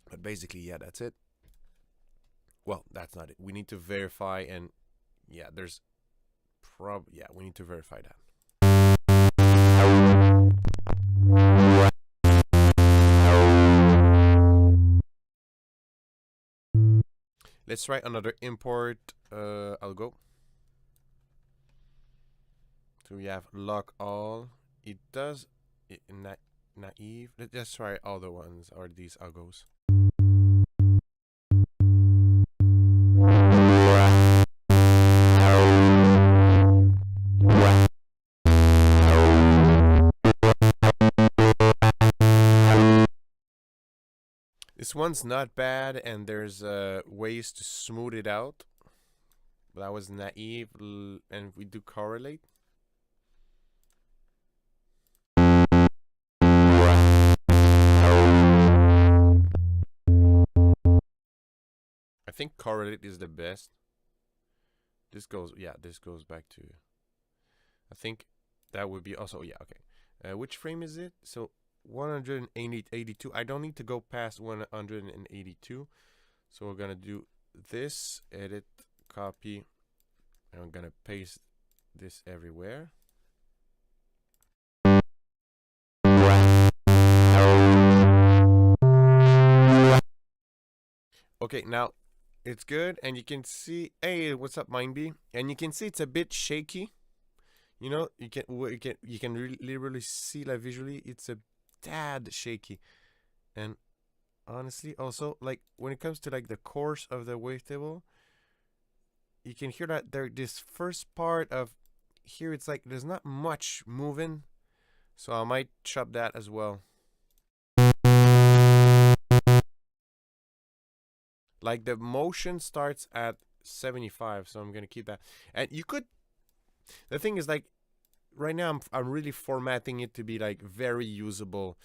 But basically, yeah, that's it. Well, that's not it. We need to verify, and yeah, there's we need to verify that. Let's try another import algo. So we have lock all. It does naive. Let's try all the ones or these algos. This one's not bad, and there's ways to smooth it out. That was naive, and we do correlate. I think correlate is the best. This goes, yeah, this goes back to, I think that would be also, yeah, okay. Which frame is it? So 182. I don't need to go past 182. So we're gonna do this, edit, copy, and I'm gonna paste this everywhere. Okay, now it's good, and you can see, hey, what's up, Mindbee? And you can see it's a bit shaky. You know, you can really, really see, like, visually, it's a tad shaky. And honestly, also, like, when it comes to like the course of the wavetable, you can hear that this first part of here, it's like there's not much moving, so I might chop that as well. Like, the motion starts at 75, so I'm gonna keep that. And you could, the thing is, like, right now I'm really formatting it to be like very usable.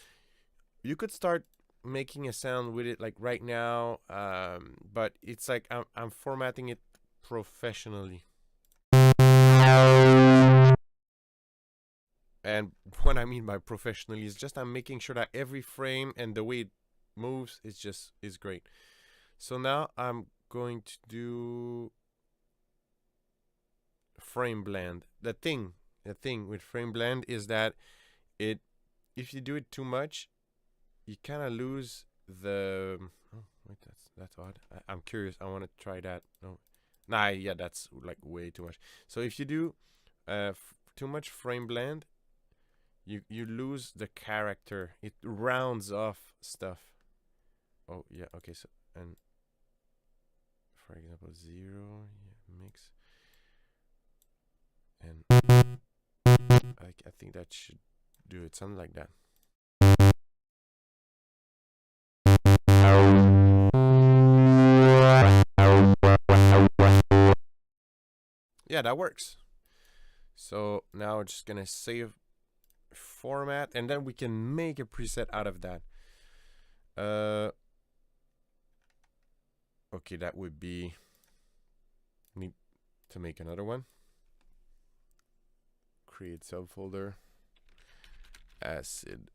You could start making a sound with it like right now, but it's like I'm formatting it professionally. And what I mean by professionally is just I'm making sure that every frame and the way it moves is great. So now I'm going to do frame blend. The thing with frame blend is that if you do it too much, you kind of lose the. Oh wait, that's odd. I'm curious. I want to try that. No, nah, yeah, that's like way too much. So if you do too much frame blend, you lose the character. It rounds off stuff. Oh yeah, okay. So, and for example, 0, yeah, mix, and I think that should do it, something like that. Yeah, that works. So now we're just gonna save format, and then we can make a preset out of that. Okay, that would be, need to make another one. Create subfolder, Acid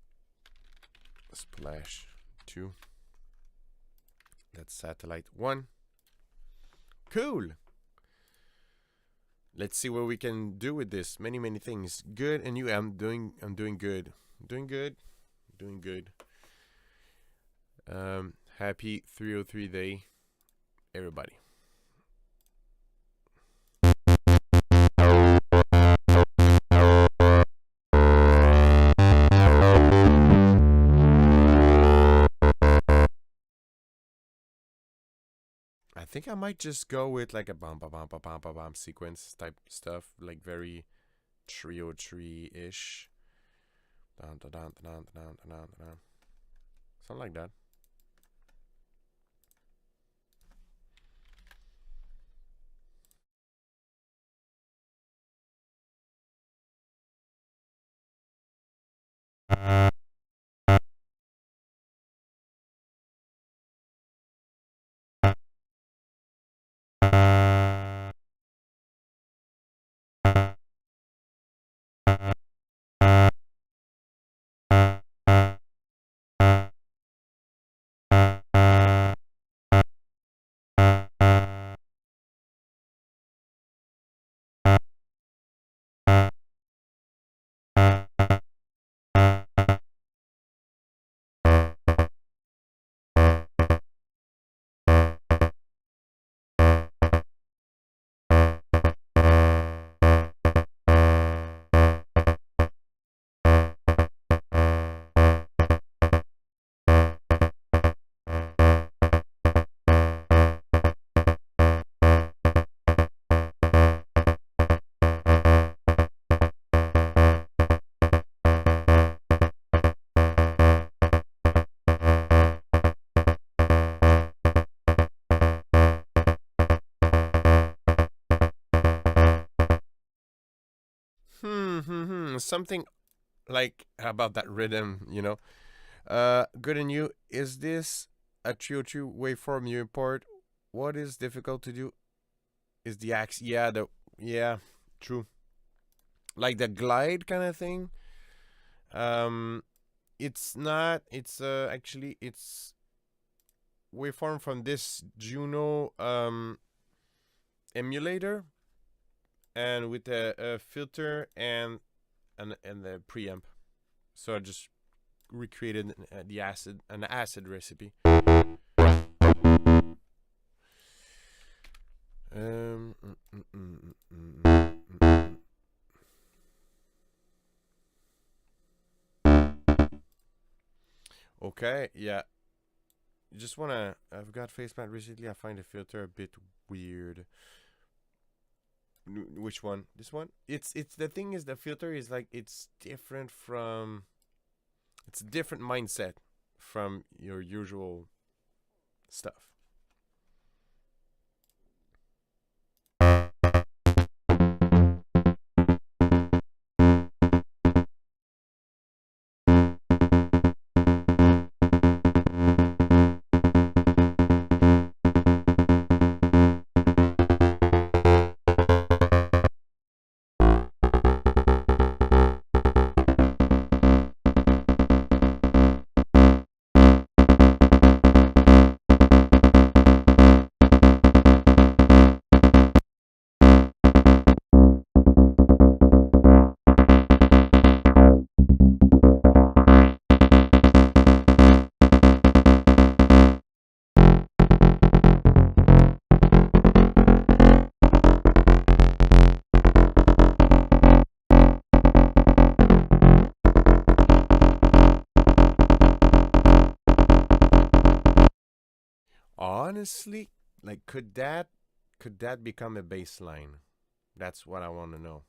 Splash 2. That's satellite 1. Cool. Let's see what we can do with this. Many things. Good, and you. I'm doing good. Doing good. Happy 303 day, everybody. I think I might just go with like a bam sequence type stuff, like very trio tree-ish. Something like that. something like about that rhythm, good on you. Is this a 302 waveform you import? What is difficult to do is the axe. Yeah, true. Like the glide kind of thing. Um, it's not. It's actually it's waveform from this Juno emulator, and with a filter and the preamp. So I just recreated an acid recipe. Um, mm, mm, mm, mm, mm, mm, Okay, yeah. Just wanna. I've got facemat recently. I find the filter a bit weird. Which one? This one? It's the thing is the filter is like it's different from. It's a different mindset from your usual stuff. Honestly, like could that become a baseline? That's what I want to know.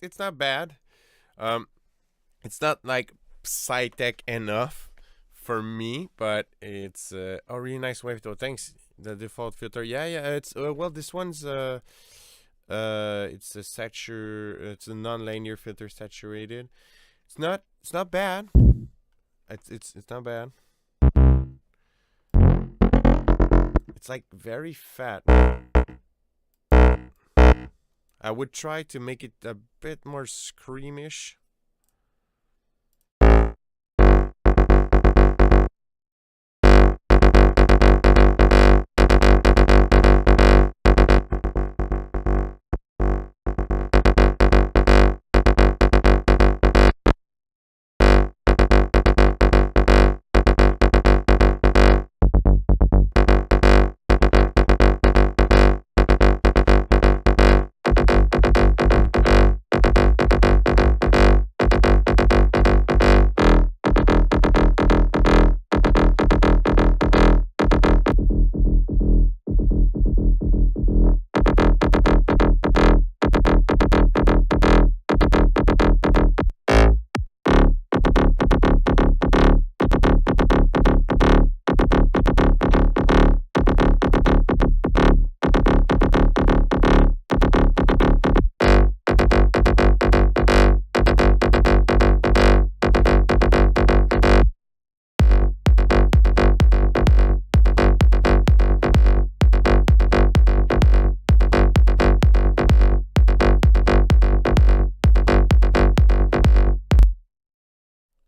It's not bad. Um, it's not like sci-tech enough for me, but it's a really nice wave though. Thanks. The default filter, yeah. It's well, this one's it's a it's a non-linear filter saturated. It's not bad. It's not bad. It's like very fat. I would try to make it a bit more screamish.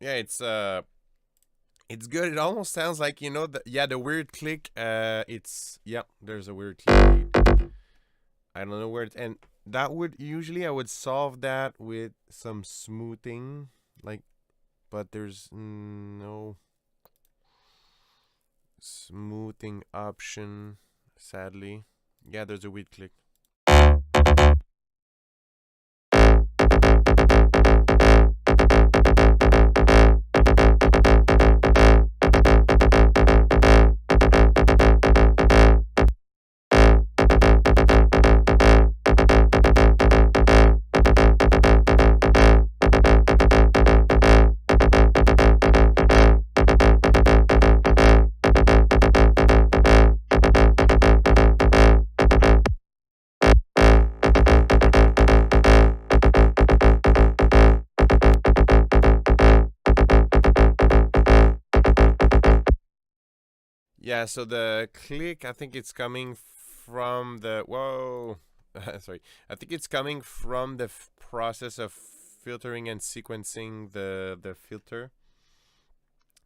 Yeah, it's good. It almost sounds like, you know, the weird click. It's, yeah, there's a weird click. I don't know where it, and that would usually I would solve that with some smoothing, like, but there's no smoothing option, sadly. Yeah, there's a weird click. Yeah, so the click, I think it's coming from the, whoa, sorry. I think it's coming from the process of filtering and sequencing the filter.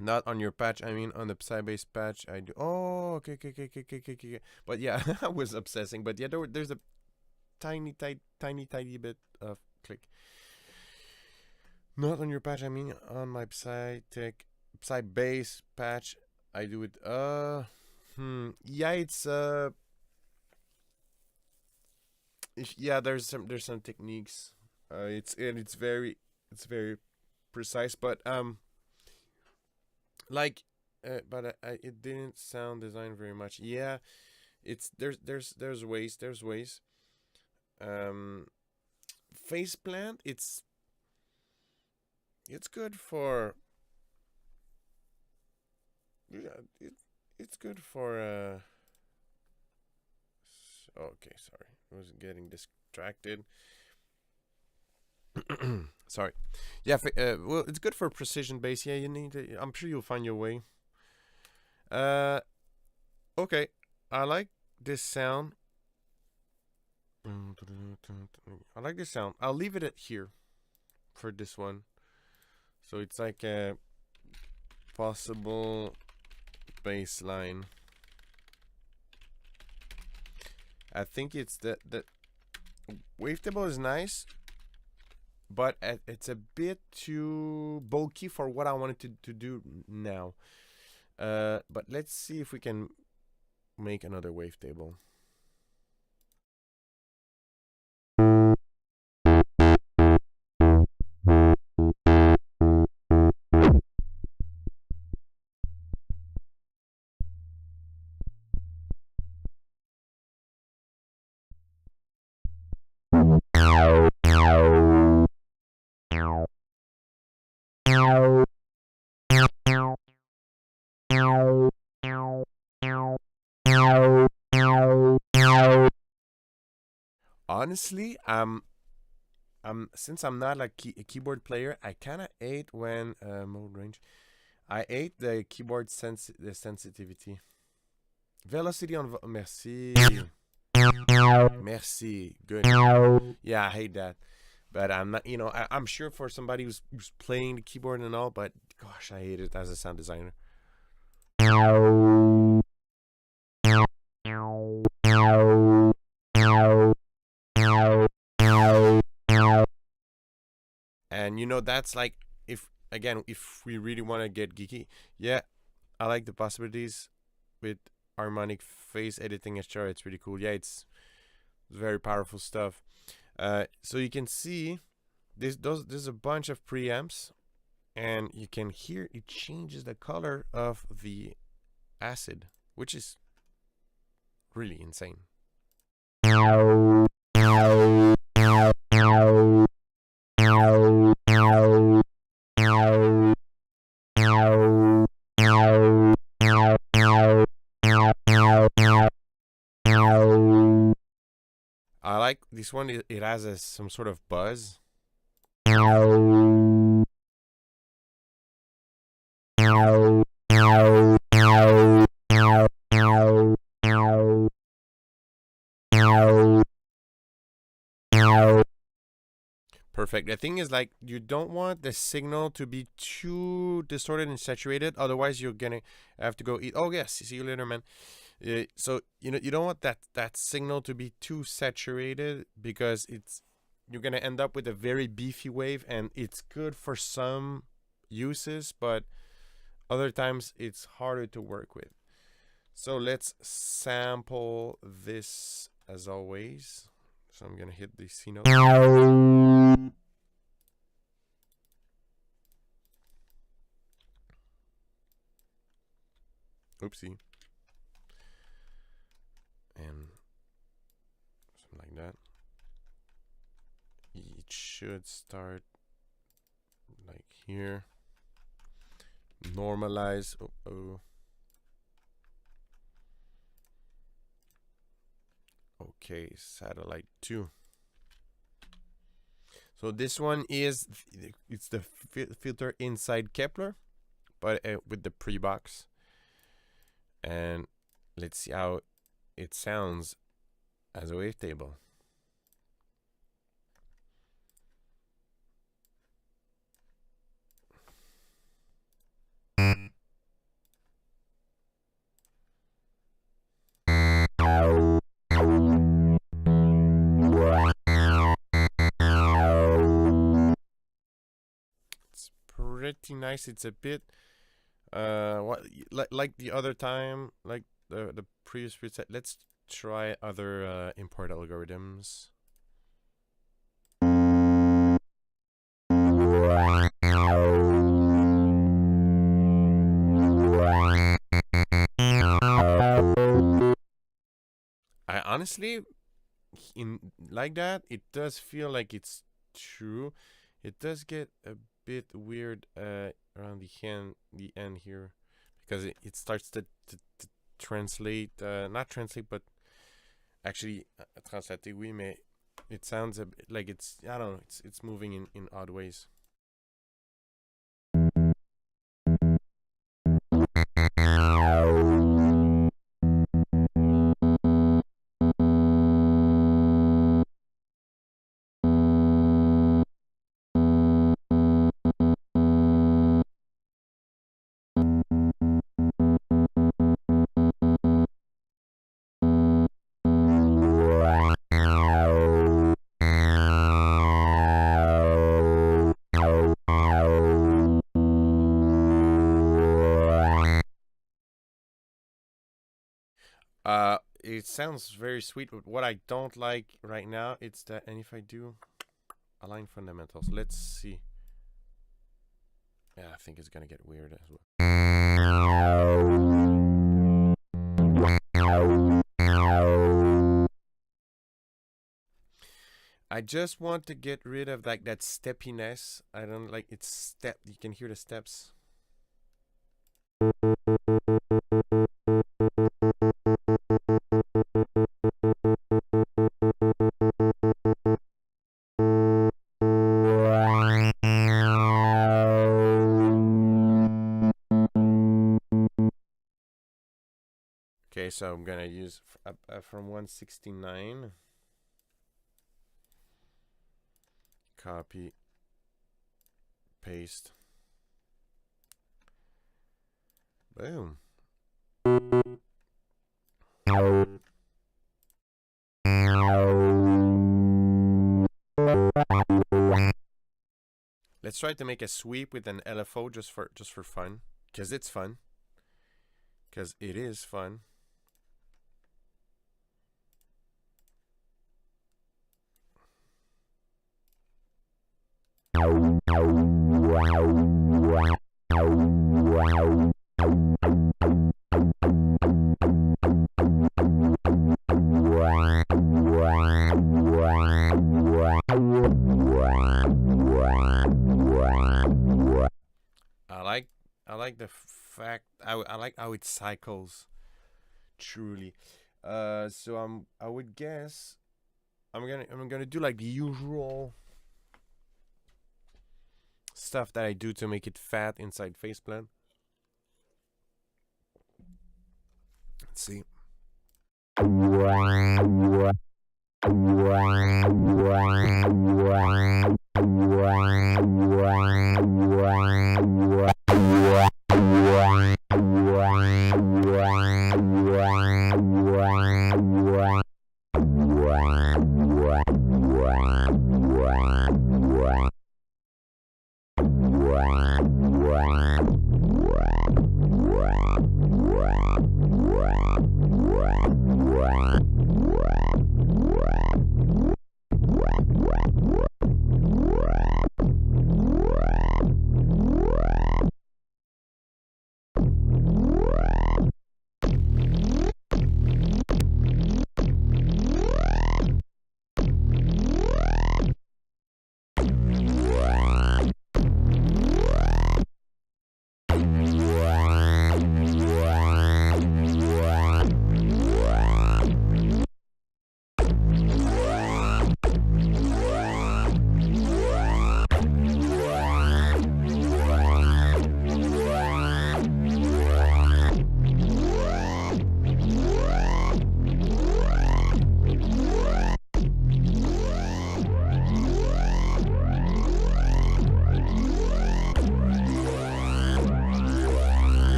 Not on your patch, I mean on the Psybase patch. I do. Oh, okay, okay, okay, okay, okay, okay, okay. But yeah, I was obsessing. But yeah, there's a tiny bit of click. Not on your patch, I mean on my Psybase patch. I do it. Yeah, it's yeah. There's some techniques. It's very precise, but like, but it didn't sound designed very much. Yeah, it's there's ways. Um, Faceplant, it's good for, yeah, it's good for okay, sorry, I was getting distracted. Sorry. Yeah, well, it's good for precision base. Yeah, you need to, I'm sure you'll find your way. Uh okay. I like this sound. I like this sound. I'll leave it at here for this one. So it's like a possible bass line. I think it's the wavetable is nice, but it's a bit too bulky for what I wanted to do now. But let's see if we can make another wavetable. Honestly, since I'm not a keyboard player, I kind of ate when mode range. I ate the keyboard the sensitivity, velocity on. Merci. Merci. Good. Yeah, I hate that. But I'm not, I'm sure for somebody who's playing the keyboard and all, but gosh, I hate it as a sound designer. And that's like, if we really want to get geeky, yeah, I like the possibilities with harmonic phase editing, etc. It's really cool. Yeah, it's very powerful stuff. So you can see there's a bunch of preamps, and you can hear it changes the color of the acid, which is really insane. I like this one. It has some sort of buzz. Perfect. The thing is, like, you don't want the signal to be too distorted and saturated. Otherwise, you're gonna have to go eat. Oh yes, see you later, man. So you don't want that signal to be too saturated, because you're gonna end up with a very beefy wave, and it's good for some uses, but other times it's harder to work with. So let's sample this as always. So I'm gonna hit the C note. Oopsie. And something like that. It should start like here. Normalize. Oh. Okay, satellite 2. So this one it's the filter inside Kepler, but with the pre-box. And let's see how it sounds as a wavetable. It's pretty nice. It's a bit what like the other time, like the previous preset. Let's try other import algorithms. I honestly, in like that, it does feel like it's true. It does get a bit weird around the end here, because it starts to translate, not translate, but actually translater, oui, mais it sounds a bit like it's, I don't know, it's moving in odd ways. It sounds very sweet, but what I don't like right now, it's that, and if I do align fundamentals, let's see. Yeah, I think it's gonna get weird as well. I just want to get rid of like that steppiness. I don't like it's step. You can hear the steps. Okay, so I'm gonna use from 169. Copy, paste. Boom. Let's try to make a sweep with an LFO just for fun, cause it's fun. Cause it is fun. I like the fact I like how it cycles. Truly, so I would guess I'm gonna do like the usual stuff that I do to make it fat inside faceplant. Let's see.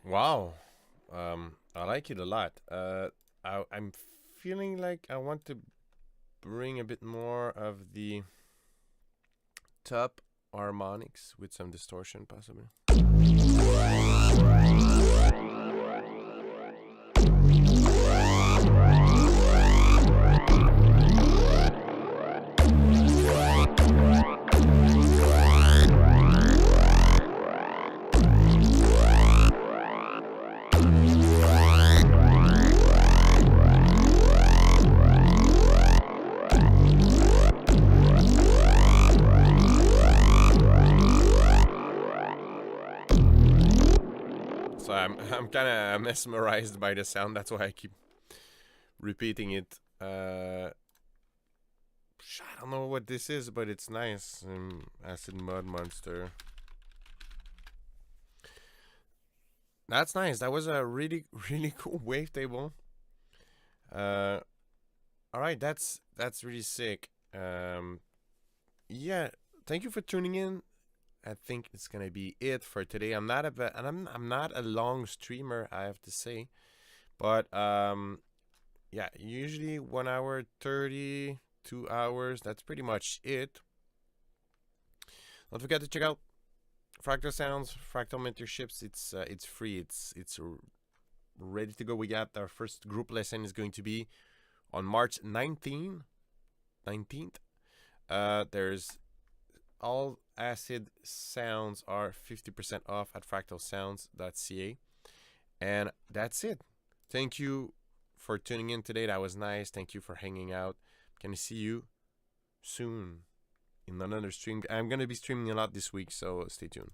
Wow. I like it a lot. I'm feeling like I want to bring a bit more of the top harmonics with some distortion, possibly. So I'm kind of mesmerized by the sound. That's why I keep repeating it. I don't know what this is, but it's nice. Acid Mud Monster. That's nice. That was a really really cool wavetable. Uh, all right, that's really sick. Yeah, thank you for tuning in. I think it's gonna be it for today. I'm not and I'm not a long streamer, I have to say, but yeah, usually 1 hour 30, 2 hours. That's pretty much it. Don't forget to check out Fractal Sounds, Fractal Mentorships. It's free. It's ready to go. We got our first group lesson is going to be on March 19th. There's all acid sounds are 50% off at fractalsounds.ca. And that's it. Thank you for tuning in today. That was nice. Thank you for hanging out. Can I see you soon in another stream? I'm going to be streaming a lot this week, so stay tuned.